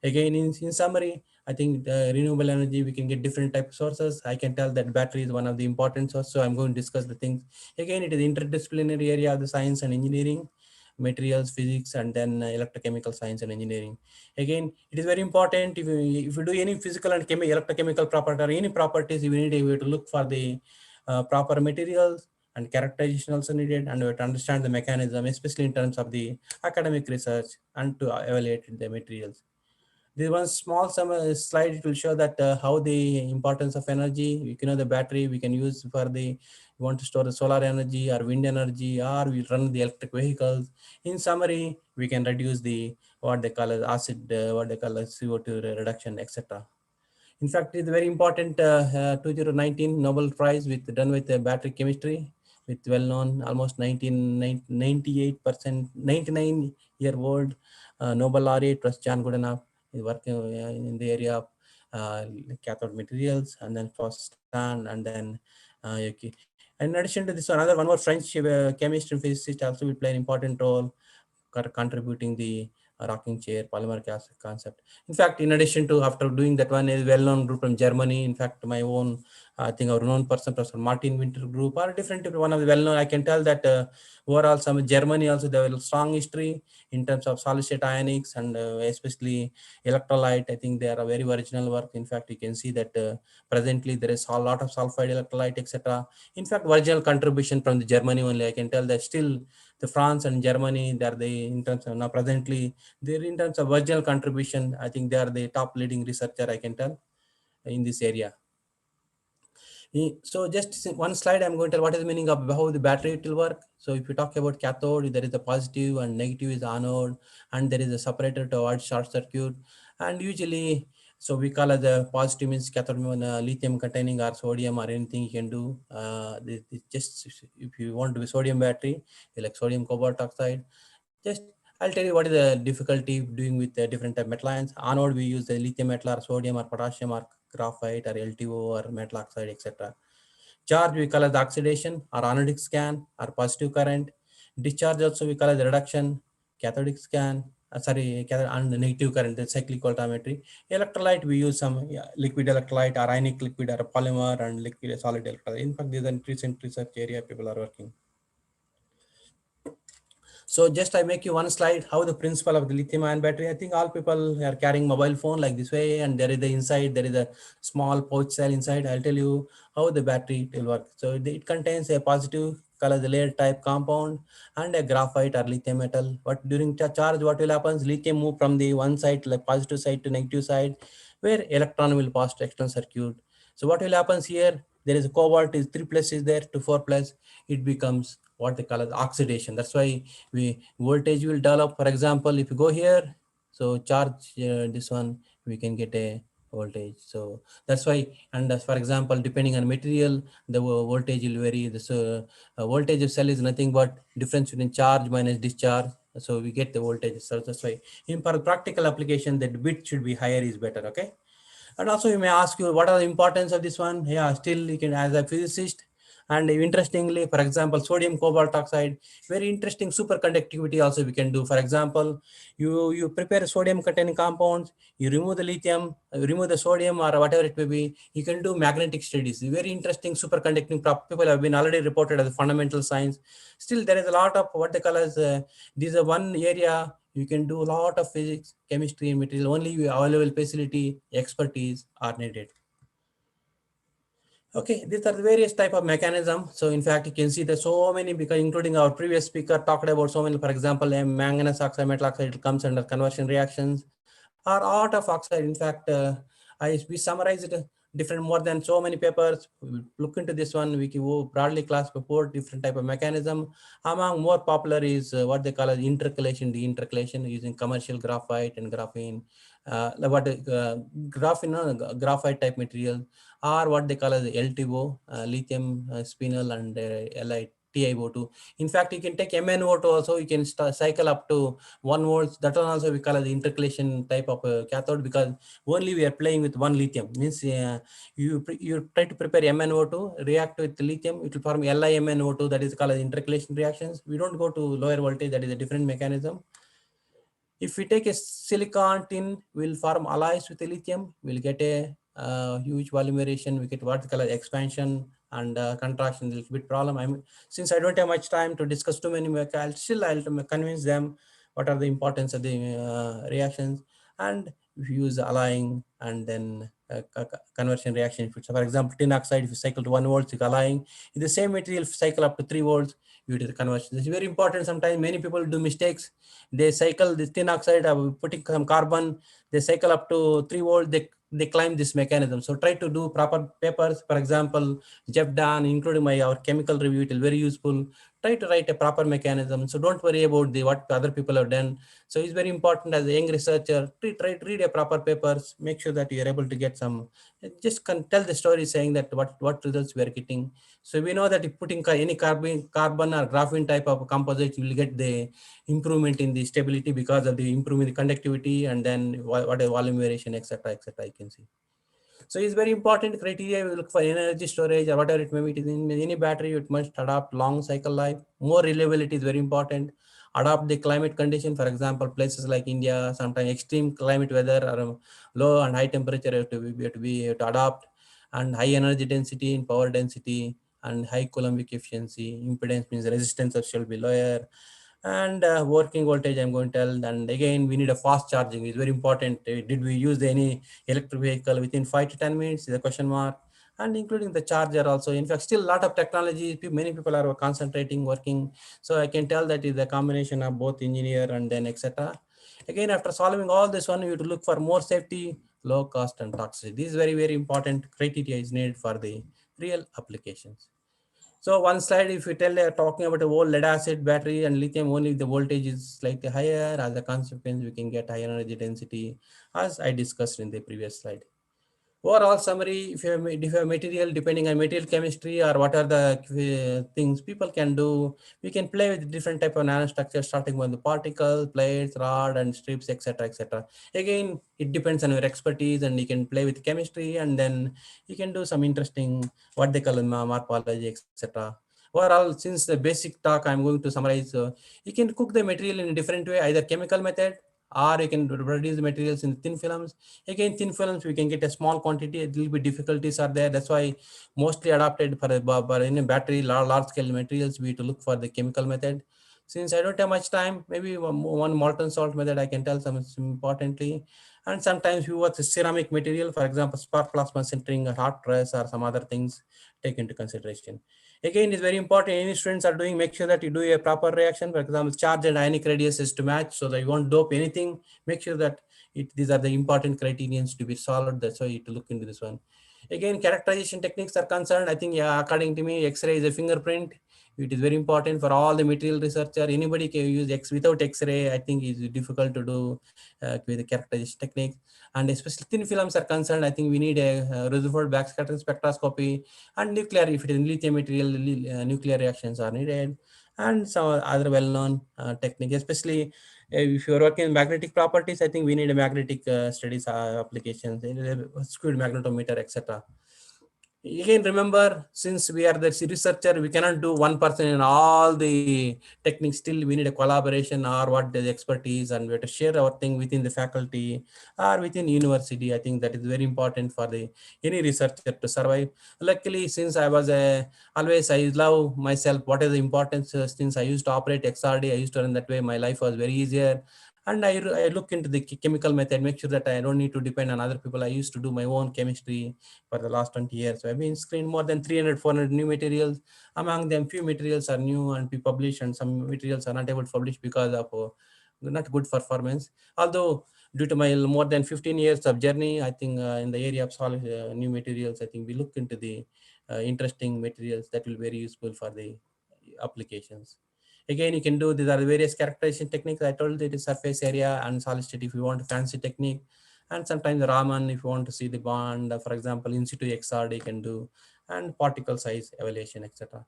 Again, in summary, I think the renewable energy, we can get different type of sources. I can tell that battery is one of the important sources, so I'm going to discuss the things. Again, it is interdisciplinary area of the science and engineering, materials, physics, and then electrochemical science and engineering. Again, it is very important, if you do any physical and electrochemical property or any properties, you need to look for the proper materials, and characterization also needed, and we have to understand the mechanism, especially in terms of the academic research, and to evaluate the materials. This one small slide, it will show that how the importance of energy. We can know the battery we can use for the, we want to store the solar energy or wind energy, or we run the electric vehicles. In summary, we can reduce the what they call as acid, what they call as CO2 reduction, etc. In fact, it's very important 2019 Nobel Prize done with battery chemistry, with well-known almost 98%, 99-year-old Nobel laureate was John Goodenough. He's working in the area of cathode materials, and then Fostan, and then okay. In addition to this, one more French chemist and physicist also will play an important role, contributing the rocking chair polymer concept. In fact, in addition to, after doing that one, is well-known group from Germany. In fact, my own, I think our known person, Professor Martin Winter group, are different. One of the well-known. I can tell that overall, some Germany also, they have a strong history in terms of solid state ionics, and especially electrolyte. I think they are a very original work. In fact, you can see that presently there is a lot of sulfide electrolyte, etc. In fact, original contribution from the Germany only. I can tell that still the France and Germany, they are the, in terms of now presently, they're in terms of original contribution, I think they are the top leading researcher, I can tell, in this area. So just one slide, I'm going to tell what is the meaning of how the battery it will work. So if you talk about cathode, there is a positive and negative is anode, and there is a separator to avoid short circuit. And usually, so we call it the positive means cathode lithium containing or sodium or anything you can do. Just if you want to be sodium battery, like sodium cobalt oxide, just I'll tell you what is the difficulty doing with the different type metal ions. Anode we use the lithium metal or sodium or potassium or graphite or LTO or metal oxide, etc. Charge we call as the oxidation or anodic scan or positive current. Discharge also we call as the reduction, cathodic scan, cathode and negative current, the cyclic voltammetry. Electrolyte we use some liquid electrolyte or ionic liquid or polymer and liquid solid electrolyte. In fact, this is a recent research area people are working. So just I make you one slide, how the principle of the lithium ion battery. I think all people are carrying mobile phone like this way, and there is the inside, there is a small pouch cell inside. I'll tell you how the battery will work. So it contains a positive color the layer type compound and a graphite or lithium metal. But during charge, what will happen? Lithium move from the one side, like positive side to negative side, where electron will pass to external circuit. So what will happen here? There is a cobalt is 3 plus is there to 4 plus. It becomes what they call as oxidation. That's why voltage will develop. For example, if you go here, so charge this one, we can get a voltage. So that's why, and as for example, depending on material, the voltage will vary. This voltage of cell is nothing but difference between charge minus discharge. So we get the voltage. So that's why in for practical application, that bit should be higher is better. Okay. And also you may ask you what are the importance of this one? Yeah, still you can as a physicist. And interestingly, for example, sodium cobalt oxide, very interesting superconductivity also we can do. For example, you prepare sodium containing compounds, you remove the lithium, remove the sodium or whatever it may be, you can do magnetic studies. Very interesting superconducting people have been already reported as fundamental science. Still there is a lot of what they call as, this is one area you can do a lot of physics, chemistry, material, only available facility, expertise are needed. Okay, these are the various type of mechanism. So in fact, you can see there's so many, because including our previous speaker talked about so many, for example, manganese oxide, metal oxide, it comes under conversion reactions or art of oxide. In fact, we summarized different more than so many papers. We'll look into this one. We can broadly classify 4 different type of mechanism. Among more popular is what they call as intercalation, deintercalation using commercial graphite and graphene. Graphite type material, or what they call as LTO, lithium spinel and TiO2. In fact, you can take MnO2 also, you can cycle up to 1 volt. That one also we call as the intercalation type of cathode, because only we are playing with one lithium. Means you try to prepare MnO2, react with lithium, it will form LiMnO2, that is called as intercalation reactions. We don't go to lower voltage, that is a different mechanism. If we take a silicon tin, we'll form alloys with lithium, we'll get a huge volume variation, we get what they call expansion and contraction, a little bit problem. Since I don't have much time to discuss too many, I'll convince them what are the importance of the reactions, and if you use alloying and then conversion reaction. For example, tin oxide, if you cycle to 1 volt, it's alloying. In the same material, if you cycle up to 3 volts, you do the conversion. This is very important. Sometimes many people do mistakes. They cycle the tin oxide, putting some carbon, they cycle up to 3 volt, they climb this mechanism. So try to do proper papers. For example, Jeff Dan, including our chemical review, it is very useful. Try to write a proper mechanism. So don't worry about what other people have done. So it's very important as a young researcher, try to read a proper papers, make sure that you are able to get some, just tell the story saying that what results we are getting. So we know that if putting any carbon or graphene type of composite, you will get the improvement in the stability because of the improvement in the conductivity, and then what a volume variation, etc. I can see. So it's very important criteria. We look for energy storage or whatever it may be. In any battery, it must adopt long cycle life. More reliability is very important. Adopt the climate condition. For example, places like India, sometimes extreme climate weather or low and high temperature have to adopt, and high energy density and power density and high coulombic efficiency. Impedance means resistance shall be lower, and working voltage I'm going to tell. And again, we need a fast charging is very important. Did we use any electric vehicle within 5 to 10 minutes is a question mark, and including the charger also. In fact, still a lot of technology, many people are concentrating, working. So I can tell that is a combination of both engineer and then etc. Again, after solving all this one, you have to look for more safety, low cost and toxicity. This is very, very important criteria is needed for the real applications. So one slide, if you tell talking about a whole lead acid battery and lithium, only the voltage is slightly higher. As a consequence, we can get higher energy density, as I discussed in the previous slide. Overall summary, if you have material, depending on material chemistry or what are the things people can do, we can play with different type of nanostructures, starting with the particles, plates, rod, and strips, etc., etc. Again, it depends on your expertise, and you can play with chemistry, and then you can do some interesting what they call morphology, etc. Overall, since the basic talk I'm going to summarize, you can cook the material in a different way, either chemical method, or you can produce the materials in thin films. Again, thin films, we can get a small quantity, a little bit difficulties are there. That's why mostly adopted for in a battery, large scale materials, we to look for the chemical method. Since I don't have much time, maybe one molten salt method I can tell some importantly. And sometimes we work with ceramic material, for example, spark plasma sintering or hot press or some other things take into consideration. Again, it's very important, any students are doing, make sure that you do a proper reaction. For example, charge and ionic radius is to match so that you won't dope anything. Make sure that these are the important criterions to be solved. That's why you have to look into this one. Again, characterization techniques are concerned. I think, yeah, according to me, X-ray is a fingerprint. It is very important for all the material researcher. Anybody can use without X-ray. I think it's difficult to do with the characterization techniques. And especially thin films are concerned, I think we need a Rutherford backscattering spectroscopy, and nuclear, if it is lithium material, nuclear reactions are needed, and some other well-known technique, especially if you're working in magnetic properties. I think we need a magnetic studies applications, skewed magnetometer, etc. Again, remember, since we are the researcher, we cannot do one person in all the techniques. Still, we need a collaboration or what the expertise, and we have to share our thing within the faculty or within university. I think that is very important for the any researcher to survive. Luckily, since I was always, I love myself. What is the importance? Since I used to operate XRD, I used to run that way. My life was very easier. And I look into the chemical method, make sure that I don't need to depend on other people. I used to do my own chemistry for the last 20 years. So I've been screened more than 300, 400 new materials. Among them, few materials are new and be published, and some materials are not able to publish because of not good performance. Although due to my more than 15 years of journey, I think in the area of solid new materials, I think we look into the interesting materials that will be very useful for the applications. Again, you can do, these are the various characterization techniques. I told it is surface area and solid state if you want a fancy technique. And sometimes Raman, if you want to see the bond, for example, in situ XRD you can do, and particle size evaluation, etc.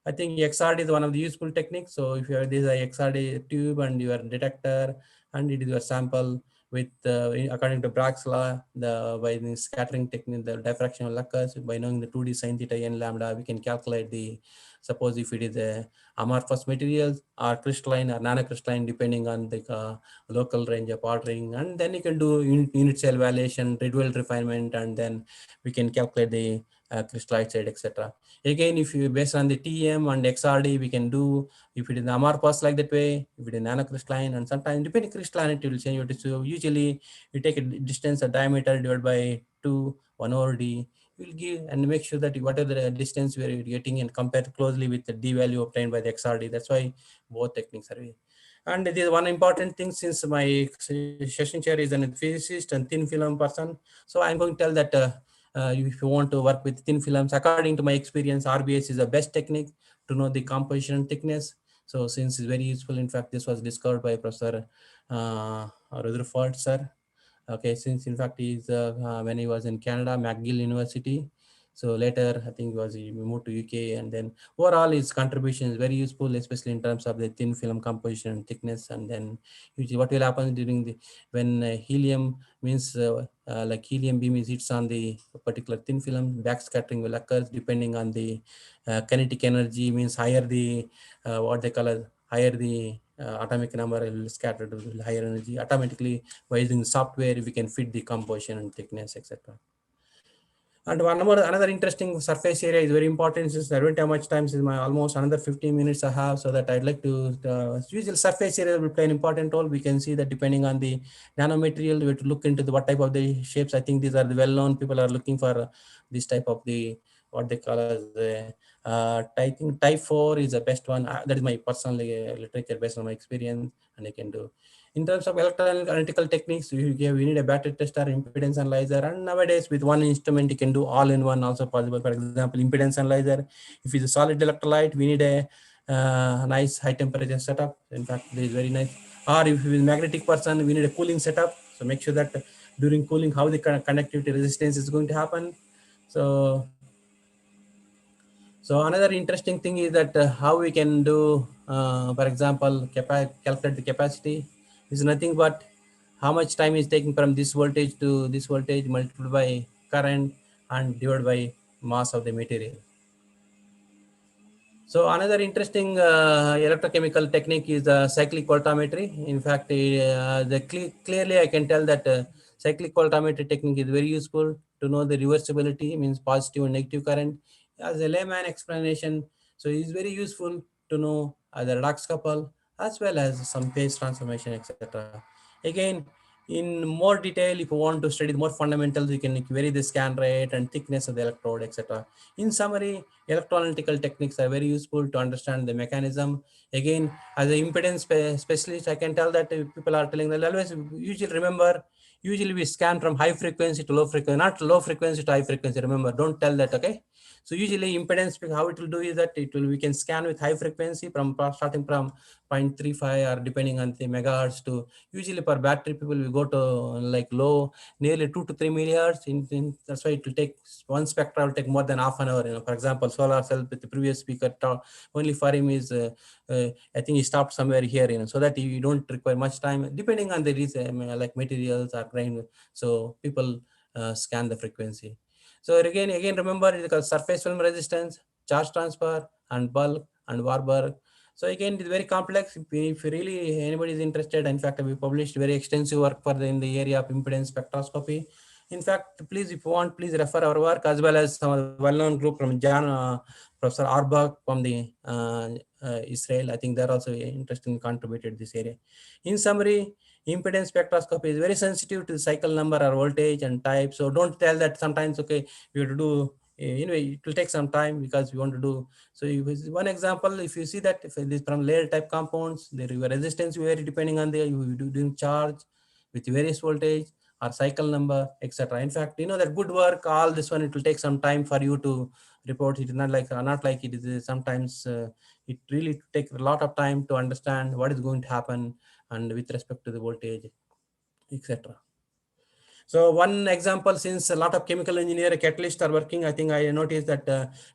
I think XRD is one of the useful techniques. So if you have this XRD tube and your detector, and it is your sample with, according to Bragg's law, by the scattering technique, the diffraction will occurs. By knowing the 2D sin theta n lambda, we can calculate the, suppose if it is a amorphous materials or crystalline or nanocrystalline, depending on the local range of ordering. And then you can do unit cell evaluation, Rydwell refinement, and then we can calculate the crystallite side, etc. Again, if you based on the TM and XRD, we can do, if it is amorphous like that way, if it is nanocrystalline, and sometimes depending crystallinity will change. So usually you take a distance, a diameter divided by 2, 1 over D, you will give and make sure that whatever the distance we are getting and compare closely with the D value obtained by the XRD. That's why both techniques are. And it is one important thing, since my session chair is a physicist and thin film person. So I'm going to tell that if you want to work with thin films, according to my experience, RBS is the best technique to know the composition and thickness. So since it's very useful, in fact, this was discovered by Professor Rutherford, sir. Okay, since in fact he's when he was in Canada, McGill University. So later, I think he moved to UK, and then overall his contribution is very useful, especially in terms of the thin film composition and thickness. And then usually what will happen during the, when helium means like helium beam is hits on the particular thin film, backscattering will occur depending on the kinetic energy, means higher the what they call as higher the atomic number will scatter to higher energy. Automatically by using software we can fit the composition and thickness, etc. And another interesting surface area is very important, since I don't have much time, since my almost another 15 minutes I have, so that I'd like to, usual surface area will play an important role. We can see that depending on the nanomaterial, we have to look into what type of the shapes. I think these are the well-known, people are looking for this type of the, what they call as I think type 4 is the best one. That is my personal literature based on my experience, and I can do. In terms of electroanalytical techniques, we need a battery tester, impedance analyzer, and nowadays with one instrument you can do all in one also possible. For example, impedance analyzer, if it's a solid electrolyte, we need a nice high temperature setup. In fact, it is very nice. Or if it's a magnetic person, we need a cooling setup. So make sure that during cooling, how the conductivity resistance is going to happen. So another interesting thing is that how we can do, for example, calculate the capacity is nothing but how much time is taking from this voltage to this voltage multiplied by current and divided by mass of the material. So another interesting electrochemical technique is cyclic voltammetry. In fact, clearly I can tell that cyclic voltammetry technique is very useful to know the reversibility, means positive and negative current. As a layman explanation, so it is very useful to know the redox couple as well as some phase transformation, etc. Again, in more detail, if you want to study more fundamentals, you can vary the scan rate and thickness of the electrode, etc. In summary, electroanalytical techniques are very useful to understand the mechanism. Again, as an impedance specialist, I can tell that people are telling that always usually remember, usually we scan from high frequency to low frequency, not low frequency to high frequency. Remember, don't tell that, okay? So usually impedance, how it will do is that we can scan with high frequency from starting from 0.35 or depending on the megahertz to usually per battery people will go to like low, nearly 2 to 3 millihertz. That's why it will take one spectra will take more than half an hour. For example, solar cell with the previous speaker only for him is I think he stopped somewhere here, so that you don't require much time depending on the reason, like materials or grain. So people scan the frequency. So again remember, because surface film resistance, charge transfer, and bulk and Warburg. So again, it's very complex. If really anybody is interested, in fact, we published very extensive work in the area of impedance spectroscopy. In fact, please, if you want, please refer our work, as well as some well-known group from Professor Arbach from the Israel. I think they're also interesting contributed this area. In summary, impedance spectroscopy is very sensitive to the cycle number or voltage and type. So don't tell that sometimes, okay, you have to do, anyway, it will take some time because we want to do. So one example, if you see that if it is from layer type compounds, the resistance vary depending on the you doing charge with various voltage or cycle number, etc. In fact, that good work, all this one, it will take some time for you to report. It is not like it is sometimes it really takes a lot of time to understand what is going to happen and with respect to the voltage, etc. So one example, since a lot of chemical engineer catalysts are working, I think I noticed that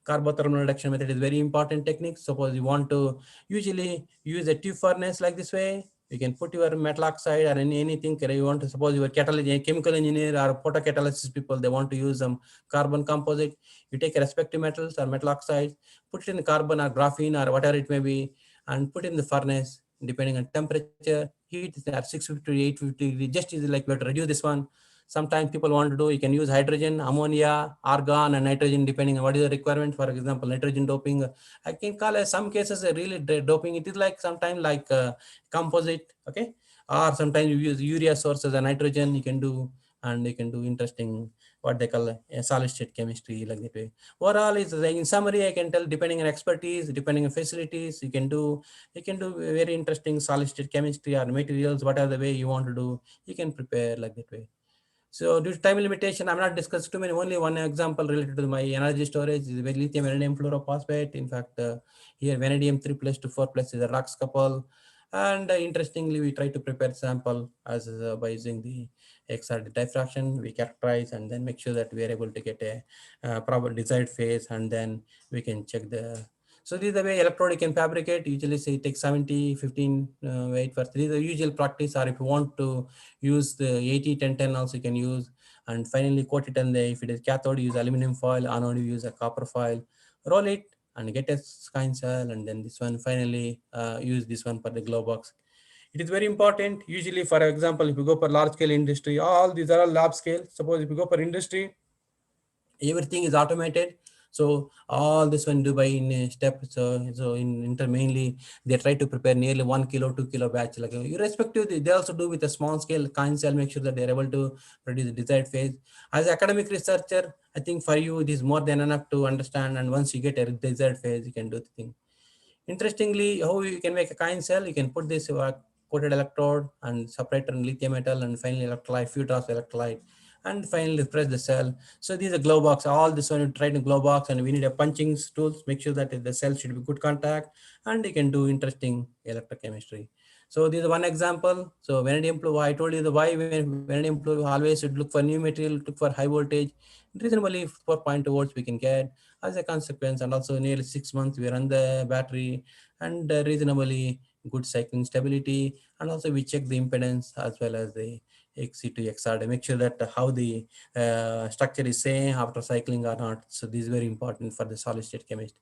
carbothermal reduction method is very important technique. Suppose you want to usually use a tube furnace like this way, you can put your metal oxide or anything you want to. Suppose your chemical engineer or photocatalysis people, they want to use some carbon composite. You take respective metals or metal oxides, put it in the carbon or graphene or whatever it may be, and put it in the furnace. Depending on temperature, heat is at 650 to 850 degrees. Just is like we have to reduce this one. Sometimes people want to do, you can use hydrogen, ammonia, argon, and nitrogen, depending on what is the requirement. For example, nitrogen doping, I can call as some cases a really doping. It is like sometimes like composite, okay? Or sometimes you use urea sources and nitrogen, you can do, and you can do interesting, what they call a solid state chemistry like that way. Overall, is in summary, I can tell depending on expertise, depending on facilities, you can do very interesting solid state chemistry or materials, whatever the way you want to do, you can prepare like that way. So due to time limitation, I'm not discussing too many. Only one example related to my energy storage is lithium vanadium fluorophosphate. In fact, here vanadium 3+ to 4+ is a Rox couple. And interestingly, we try to prepare sample as by using the XRD diffraction. We characterize and then make sure that we are able to get a proper desired phase, and then we can check the. So this is the way electrode can fabricate. Usually say it takes 70, 15, wait for 3. The usual practice, or if you want to use the 80, 10, 10 also you can use. And finally coat it, and if it is cathode, use aluminum foil, anode, use a copper foil, roll it and get a skin cell, and then this one finally use this one for the glow box. It is very important. Usually, for example, if you go for large scale industry, all these are all lab scale. Suppose if you go for industry, everything is automated. So all this one do by in steps. So in mainly they try to prepare nearly 1 kilo, 2 kilo batch. Like irrespective, they also do with a small scale kind cell, make sure that they're able to produce the desired phase. As academic researcher, I think for you it is more than enough to understand. And once you get a desired phase, you can do the thing. Interestingly, how you can make a kind cell, you can put this coated electrode and separator and lithium metal, and finally electrolyte, few drops of electrolyte, and finally press the cell. So these are glow box, all this one you try to glow box, and we need a punching tools, make sure that the cell should be good contact, and you can do interesting electrochemistry. So this is one example. So vanadium flow, I told you the why vanadium flow always should look for new material, look for high voltage, reasonably 4.2 volts we can get as a consequence, and also nearly 6 months we run the battery, and reasonably good cycling stability, and also we check the impedance as well as the XC to XR to make sure that how the structure is same after cycling or not. So this is very important for the solid state chemistry.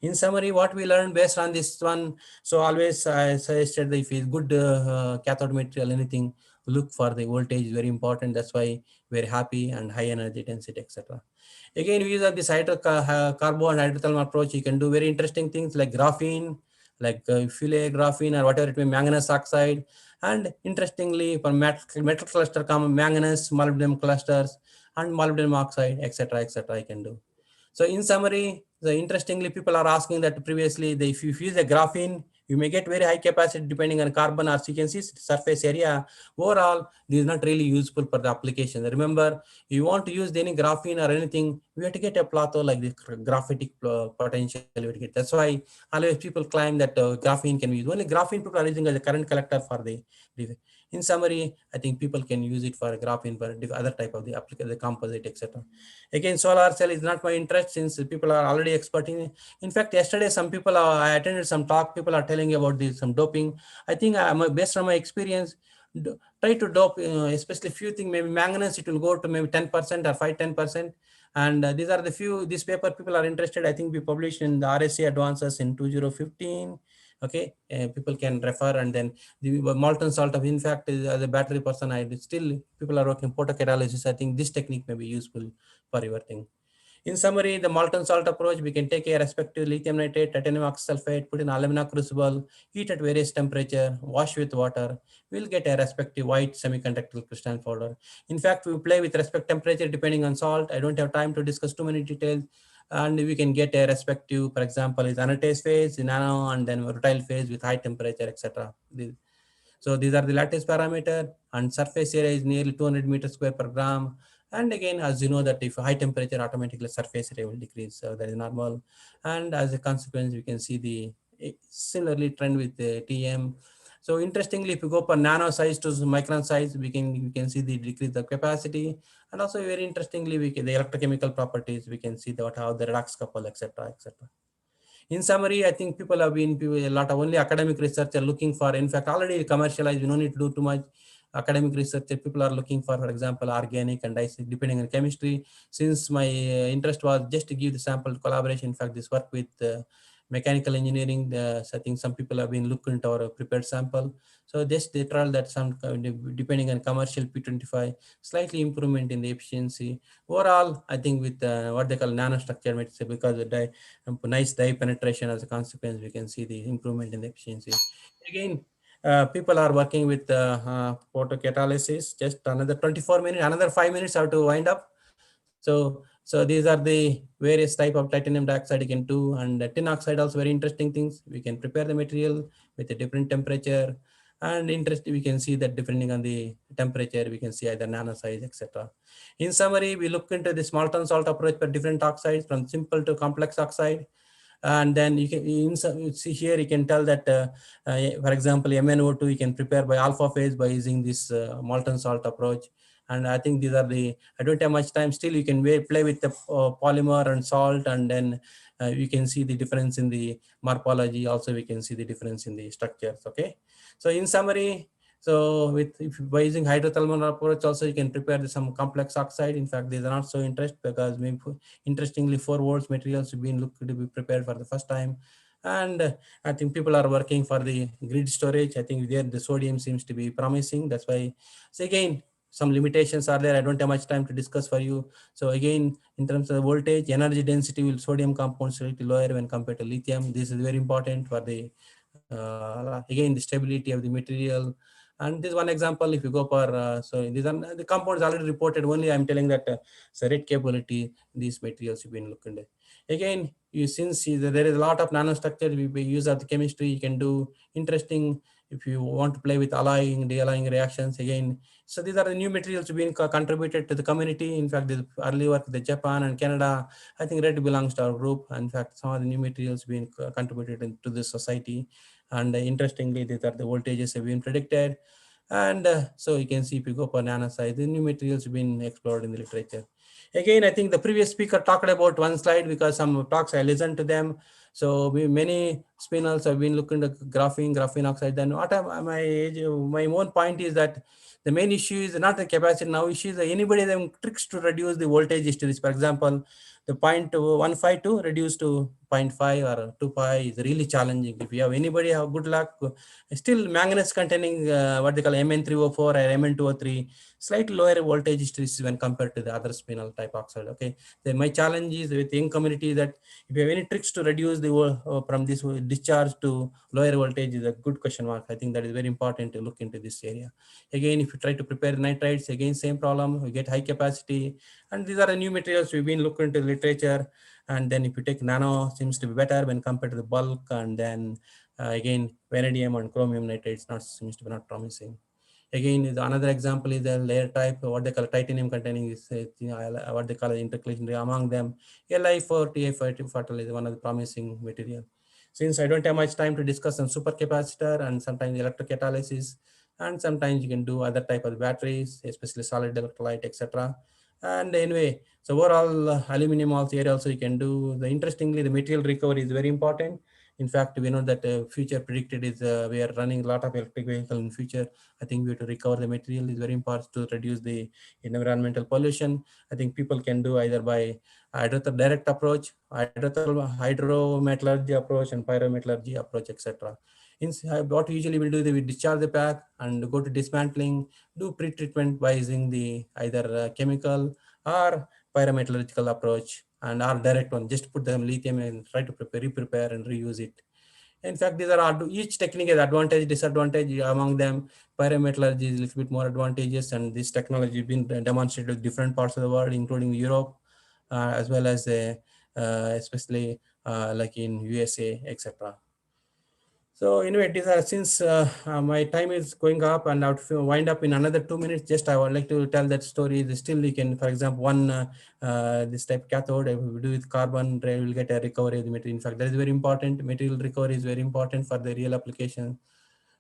In summary, what we learned based on this one, so always I suggested that if it's good cathode material, anything, look for the voltage is very important. That's why we're happy, and high energy density, etc. Again, we use this carbo and hydrothermal approach. You can do very interesting things like graphene, like fillet graphene or whatever it may, manganese oxide. And interestingly, for metal cluster come manganese, molybdenum clusters, and molybdenum oxide, etc., etc. I can do. So in summary, interestingly, people are asking that previously, if you use a graphene, you may get very high capacity depending on carbon or sequences, surface area. Overall, this is not really useful for the application. Remember, you want to use any graphene or anything, we have to get a plateau like the graphitic potential. That's why always people claim that graphene can be used. Only graphene people are using as a current collector for the. In summary, I think people can use it for graphene, for other type of the composite, etc. Again, solar cell is not my interest since people are already expert in. In fact, yesterday some people I attended some talk. People are telling about this some doping. I think based on my experience, try to dope, especially few things. Maybe manganese, it will go to maybe 10% or 5-10%. And these are the few. This paper people are interested. I think we published in the RSC Advances in 2015. Okay, people can refer, and then the molten salt of, in fact, as a battery person, I still people are working photocatalysis. I think this technique may be useful for your thing. In summary, the molten salt approach, we can take a respective lithium nitrate, titanium oxysulfate, put in alumina crucible, heat at various temperature, wash with water. We'll get a respective white semiconductor crystalline powder. In fact, we play with respect temperature depending on salt. I don't have time to discuss too many details. And we can get a respective, for example, is anatase phase, nano, and then rutile phase with high temperature, etc. So these are the lattice parameter, and surface area is nearly 200 meters square per gram. And again, as you know that if high temperature, automatically surface area will decrease. So that is normal. And as a consequence, we can see the similarly trend with the TM. So interestingly, if you go for nano size to micron size, we can see the decrease of capacity. And also very interestingly, the electrochemical properties, we can see that how the redox couple, etc., etc. In summary, I think people have been a lot of only academic research are looking for. In fact, already commercialized. We don't need to do too much academic research. People are looking for example, organic and depending on chemistry. Since my interest was just to give the sample collaboration. In fact, this work with mechanical engineering. So I think some people have been looking into our prepared sample. So this they trial that some depending on commercial P25, slightly improvement in the efficiency. Overall, I think with what they call nanostructure material, because the nice dye penetration as a consequence, we can see the improvement in the efficiency. Again, people are working with photocatalysis. Just another 24 minutes, another 5 minutes, I have to wind up. So these are the various type of titanium dioxide you can do, and tin oxide also very interesting things. We can prepare the material with a different temperature, and we can see that depending on the temperature, we can see either nano size, etc. In summary, we look into this molten salt approach for different oxides from simple to complex oxide. And then you can see here, you can tell that, for example, MnO2, you can prepare by alpha phase by using this molten salt approach. And I think these are I don't have much time. Still, you can play with the polymer and salt, and then you can see the difference in the morphology. Also, we can see the difference in the structures. Okay. So in summary, so by using hydrothermal approach, also you can prepare some complex oxide. In fact, these are not so interesting because maybe interestingly 4 volts materials have been looked to be prepared for the first time. And I think people are working for the grid storage. I think there the sodium seems to be promising. That's why. So again, some limitations are there. I don't have much time to discuss for you. So again, in terms of voltage, energy density will sodium compounds slightly lower when compared to lithium. This is very important for the again the stability of the material. And this one example, if you go for so these are the compounds already reported. Only I'm telling that so rate capability, these materials have been looked at. Again, you since there is a lot of nanostructure we use of the chemistry, you can do interesting if you want to play with alloying, de-alloying reactions again. So these are the new materials being contributed to the community. In fact, the early work with Japan and Canada, I think red belongs to our group. In fact, some of the new materials being contributed into the society. And interestingly, these are the voltages have been predicted. And so you can see if you go for nano size, the new materials have been explored in the literature. Again, I think the previous speaker talked about one slide because some talks I listened to them. So many spinels have been looking at graphene oxide. Then what my own point is that the main issue is not the capacity now. Issue is that anybody them tricks to reduce the voltage histories. For example, the 0.152 reduced to 0.5 or 2 pi is really challenging. If you have anybody have good luck, still manganese containing what they call Mn3O4 or Mn2O3, slightly lower voltage histories when compared to the other spinel type oxide. Okay, then my challenge is with young community that if you have any tricks to reduce the from this discharge to lower voltage is a good question mark. I think that is very important to look into this area. Again, if you try to prepare nitrides, again same problem. We get high capacity, and these are the new materials we've been looking into literature. And then if you take nano, seems to be better when compared to the bulk. And then again, vanadium and chromium nitrates seems to be not promising. Again, another example is the layer type, what they call titanium containing is what they call intercalation among them. Li4, Ti4 is one of the promising material. Since I don't have much time to discuss on supercapacitor and sometimes electrocatalysis, and sometimes you can do other type of batteries, especially solid electrolyte, etc. And anyway, so overall aluminum also here also you can do. Interestingly, the material recovery is very important. In fact, we know that future predicted is we are running a lot of electric vehicle in future. I think we have to recover the material is very important to reduce the environmental pollution. I think people can do either by direct approach, hydrometallurgy approach, and pyrometallurgy approach, etc. What we usually will do is we discharge the pack and go to dismantling, do pre-treatment by using the either chemical or pyrometallurgical approach, and our direct one, just put them lithium and try to re-prepare and reuse it. In fact, these are each technique has advantage, disadvantage among them. Pyrometallurgy is a little bit more advantageous, and this technology has been demonstrated in different parts of the world, including Europe, as well as especially like in USA, etc. So anyway, since my time is going up and I have to wind up in another 2 minutes, just I would like to tell that story. Still, you can, for example, this type cathode, if we do with carbon, we will get a recovery of the material. In fact, that is very important. Material recovery is very important for the real application.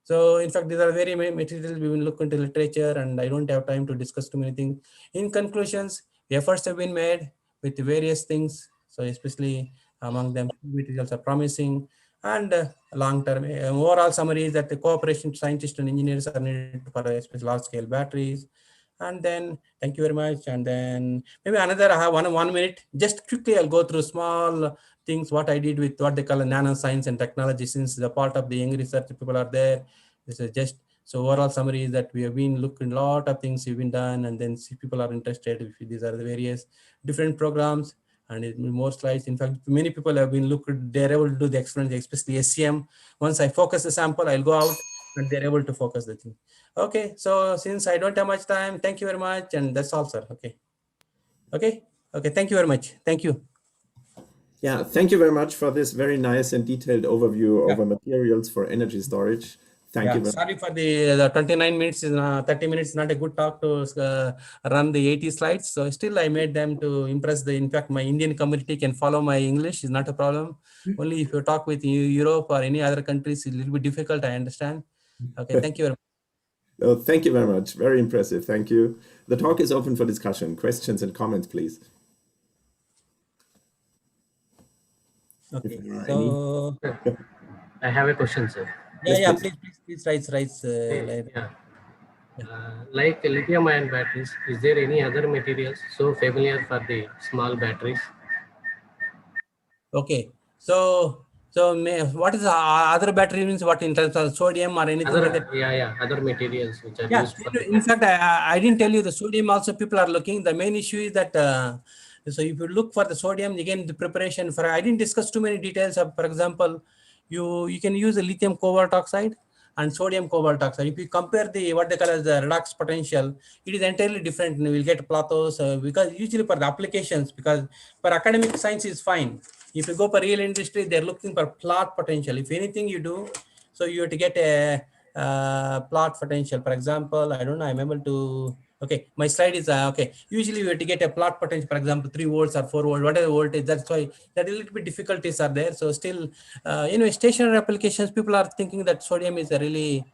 So in fact, these are very many materials we will look into literature, and I don't have time to discuss too many things. In conclusions, efforts have been made with various things. So especially among them, materials are promising. And long-term overall summary is that the cooperation scientists and engineers are needed for especially large-scale batteries. And then thank you very much. And then maybe another, I have one minute. Just quickly, I'll go through small things what I did with what they call a nanoscience and technology. Since the part of the young research people are there, this is just so overall summary is that we have been looking a lot of things have been done, and then see people are interested. If these are the various different programs. And more slides. In fact, many people have been they're able to do the experiments, especially SCM. Once I focus the sample, I'll go out and they're able to focus the thing. Okay, so since I don't have much time, thank you very much. And that's all, sir. Okay. Thank you very much. Thank you. Yeah, thank you very much for this very nice and detailed overview over materials for energy storage. Thank you. Sorry for the 29 minutes, 30 minutes is not a good talk to run the 80 slides. So still I made them to impress in fact, my Indian community can follow my English is not a problem. Only if you talk with Europe or any other countries, it's a little bit difficult, I understand. Okay, thank you very much. Oh, thank you very much. Very impressive. Thank you. The talk is open for discussion. Questions and comments, please. Okay, so I have a question, sir. Please rise. Like lithium-ion batteries, is there any other materials so familiar for the small batteries? Okay, so what is other battery means? What in terms of sodium or anything like that? Other materials which are used for. In fact, I didn't tell you the sodium also people are looking. The main issue is that so if you look for the sodium, again the preparation for I didn't discuss too many details of, for example, you can use the lithium cobalt oxide and sodium cobalt oxide. If you compare the what they call as the redox potential, it is entirely different. You will get plateaus because usually for the applications, because for academic science is fine. If you go for real industry, they're looking for plot potential. If anything you do, so you have to get a plot potential. For example, I don't know, I'm able to, okay, my slide is, okay, usually we have to get a plot potential, for example, 3 volts or 4 volts, whatever voltage, that's why that a little bit difficulties are there. So still, stationary applications, people are thinking that sodium is a really,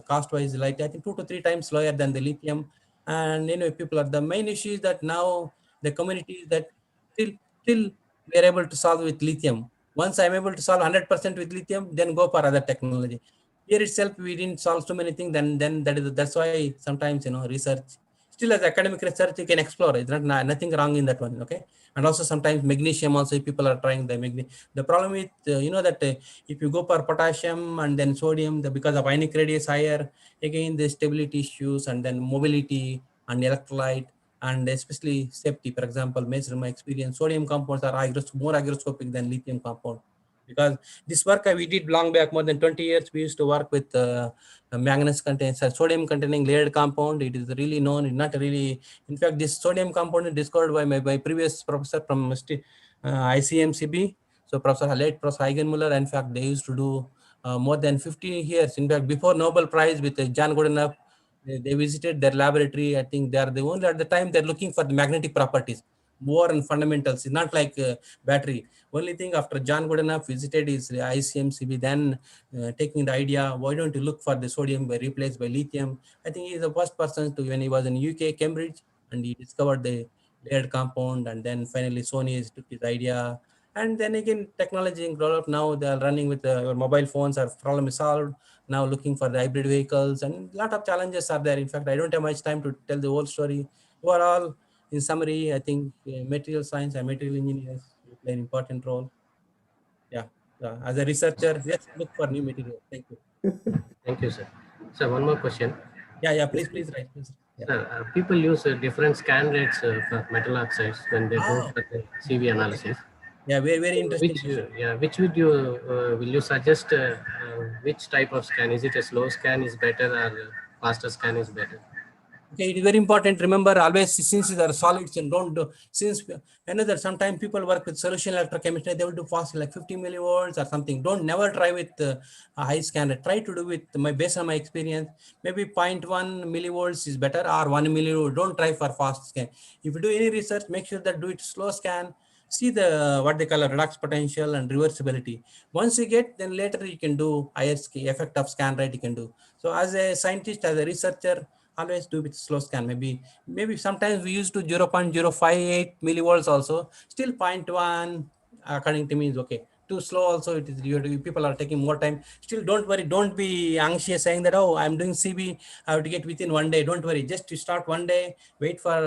cost-wise, like I think 2 to 3 times lower than the lithium. And people are, the main issue is that now the community is that still we are able to solve with lithium. Once I'm able to solve 100% with lithium, then go for other technology. Here itself, we didn't solve so many things. Then that's why sometimes research still as academic research you can explore. It's not nothing wrong in that one. Okay, and also sometimes magnesium also people are trying the magnesium. The problem with that if you go for potassium and then sodium, because of ionic radius higher, again the stability issues and then mobility and electrolyte and especially safety. For example, based on my experience, sodium compounds are more hygroscopic than lithium compound. Because this work we did long back, more than 20 years, we used to work with manganese containing, sodium containing layered compound. It is really known, it's not really, in fact, this sodium compound is discovered by my previous professor from ICMCB. So late Professor Eigenmuller, in fact, they used to do more than 50 years. In fact, before Nobel Prize with John Goodenough, they visited their laboratory. I think they are the only, at the time they're looking for the magnetic properties, more and fundamentals. It's not like battery. Only thing after John Goodenough visited is ICMCB, then taking the idea, why don't you look for the sodium by replaced by lithium? I think he's the first person to, when he was in UK, Cambridge, and he discovered the layered compound, and then finally Sony took his idea. And then again, technology developed. Now they are running with your mobile phones, our problem is solved. Now looking for the hybrid vehicles, and a lot of challenges are there. In fact, I don't have much time to tell the whole story. Overall, in summary, I think material science and material engineers play an important role. Yeah. As a researcher, let's look for new material. Thank you. Thank you, sir. So one more question. Yeah, please write. Please. Yeah. Sir, people use different scan rates for metal oxides when they do for the CV analysis. Yeah, very interesting. Which would you will you suggest? Which type of scan? Is it a slow scan is better or faster scan is better? Okay, it is very important. Remember, always, since these are solids and don't do, since another, sometimes people work with solution electrochemistry, they will do fast like 50 millivolts or something. Don't never try with a high scanner. Try to do with based on my experience, maybe 0.1 millivolts is better, or 1 millivolt. Don't try for fast scan. If you do any research, make sure that do it slow scan. See the what they call a redox potential and reversibility. Once you get, then later you can do higher effect of scan rate you can do. So as a scientist, as a researcher, always do with slow scan. Maybe sometimes we use to 0.058 millivolts also. Still 0.1 according to me is okay. Too slow also, it is, people are taking more time. Still, don't worry, don't be anxious saying that, oh, I'm doing CB, I have to get within 1 day. Don't worry, just to start 1 day, wait for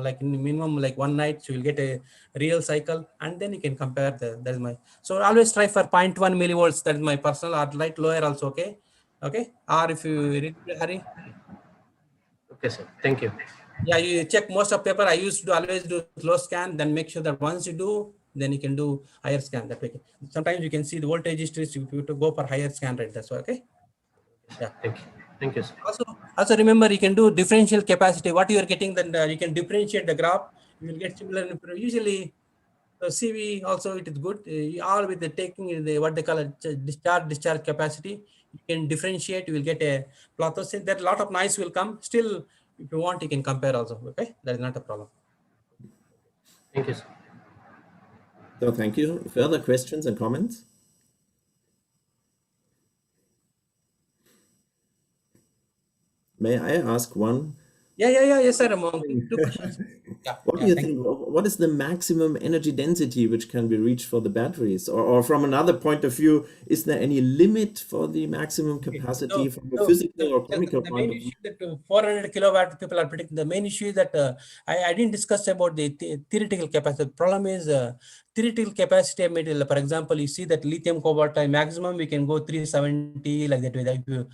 like minimum like 1 night, so you'll get a real cycle, and then you can compare that is my, so always try for 0.1 millivolts. That is my personal, or light lower also, okay. Or if you hurry. Okay, sir. Thank you. Yeah, you check most of paper. I used to always do slow scan, then make sure that once you do, then you can do higher scan. That way, sometimes you can see the voltage histories if you to go for higher scan rate. That's why, okay. Yeah. Thank you, sir. Also remember, you can do differential capacity. What you are getting, then you can differentiate the graph. You will get similar. Usually, CV also it is good. All with the taking the what they call a discharge capacity. You can differentiate. You will get a plot. That a lot of noise will come. Still, if you want, you can compare also. Okay, that is not a problem. Thank you, sir. So thank you. Further questions and comments? May I ask one? Yes, sir. Two questions. What do you think? What is the maximum energy density which can be reached for the batteries? Or from another point of view, is there any limit for the maximum capacity from a physical or chemical point of view? That 400 kilowatt people are predicting. The main issue is that I didn't discuss about the theoretical capacity. The problem is theoretical capacity of material. For example, you see that lithium cobalt maximum we can go 370 like that.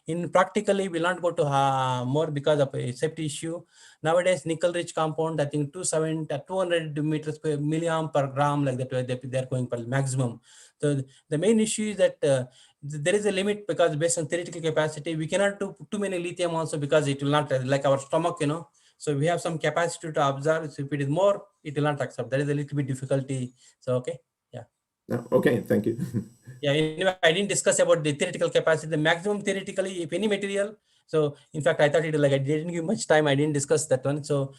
In practically will not go to more because of a safety issue. Nowadays, nickel rich compound, I think 200 meters per milliamp per gram like that they're going for maximum. So the main issue is that there is a limit, because based on theoretical capacity, we cannot do too many lithium also, because it will not, like our stomach, so we have some capacity to absorb. So if it is more, it will not accept. That is a little bit difficulty. So, okay. Yeah. No, okay, thank you. Yeah, anyway, I didn't discuss about the theoretical capacity. The maximum theoretically, if any material. So in fact, I thought it like I didn't give much time. I didn't discuss that one. So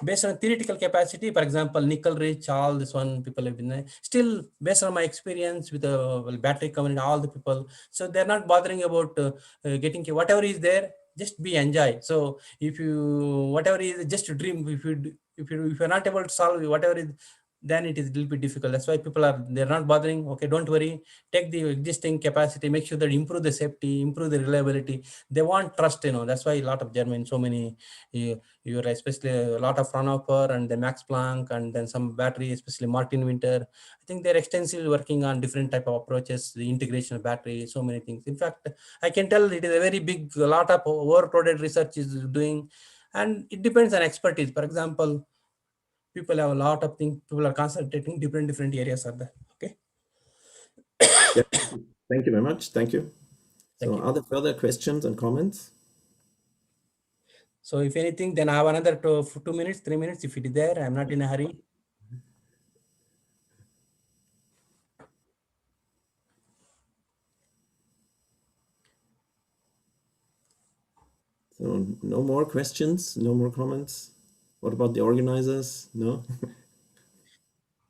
based on theoretical capacity, for example, nickel rich, all this one people have been still based on my experience with the battery community, all the people. So they're not bothering about getting whatever is there. Just be enjoy. So if you whatever is just a dream. If you're not able to solve whatever is, then it is a little bit difficult. That's why people they're not bothering. Okay, don't worry. Take the existing capacity, make sure that improve the safety, improve the reliability. They want trust, That's why a lot of German, so many, you're especially a lot of Fraunhofer and the Max Planck and then some battery, especially Martin Winter. I think they're extensively working on different type of approaches, the integration of battery, so many things. In fact, I can tell it is a very big, a lot of overcrowded research is doing, and it depends on expertise. For example, people have a lot of things, people are concentrating different areas of that. Okay. Yeah, thank you very much. Thank you. Thank so you. Are there further questions and comments? So if anything, then I have another 2 minutes, 3 minutes. If it is there, I'm not in a hurry. So no more questions, no more comments. What about the organizers? No?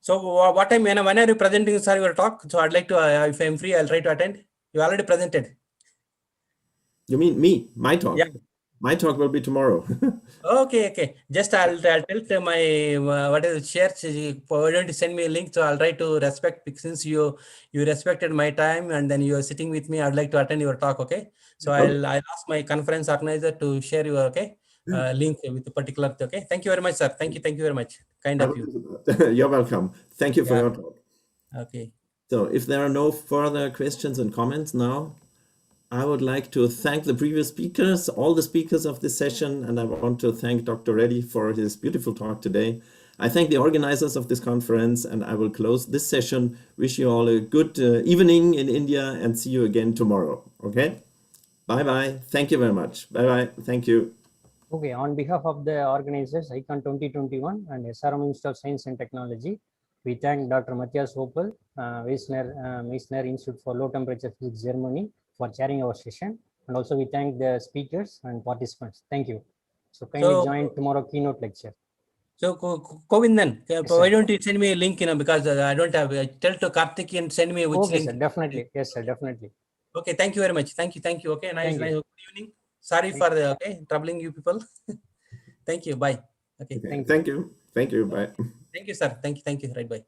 So what time, when are you presenting, sir, your talk? So I'd like to, if I'm free, I'll try to attend. You already presented. You mean me? My talk? Yeah. My talk will be tomorrow. Okay. Just I'll tell to my what is it, shares. Why don't you send me a link? So I'll try to respect, since you respected my time and then you are sitting with me. I'd like to attend your talk. Okay. So I'll ask my conference organizer to share your link with the particular. Okay. Thank you very much, sir. Thank you very much. Kind of you. You're welcome. Thank you for your talk. Okay. So if there are no further questions and comments now, I would like to thank the previous speakers, all the speakers of this session, and I want to thank Dr. Reddy for his beautiful talk today. I thank the organizers of this conference, and I will close this session. Wish you all a good evening in India and see you again tomorrow. Okay? Bye-bye. Thank you very much. Bye-bye. Thank you. Okay, on behalf of the organizers, ICONN-2021 and SRM Institute of Science and Technology, we thank Dr. Matthias Opel, Meissner Institute for Low Temperature Physics, Germany, for chairing our session. And also we thank the speakers and participants. Thank you. So kindly join tomorrow keynote lecture. So Kovindan, why don't you send me a link, because I don't have, tell to Karthik and send me which link. Sir, definitely. Yes, sir, definitely. Okay, thank you very much. Thank you. Okay, nice. Good evening. Sorry for troubling you people. Thank you. Bye. Okay. Thank you. Bye. Thank you, sir. Thank you. Right. Bye.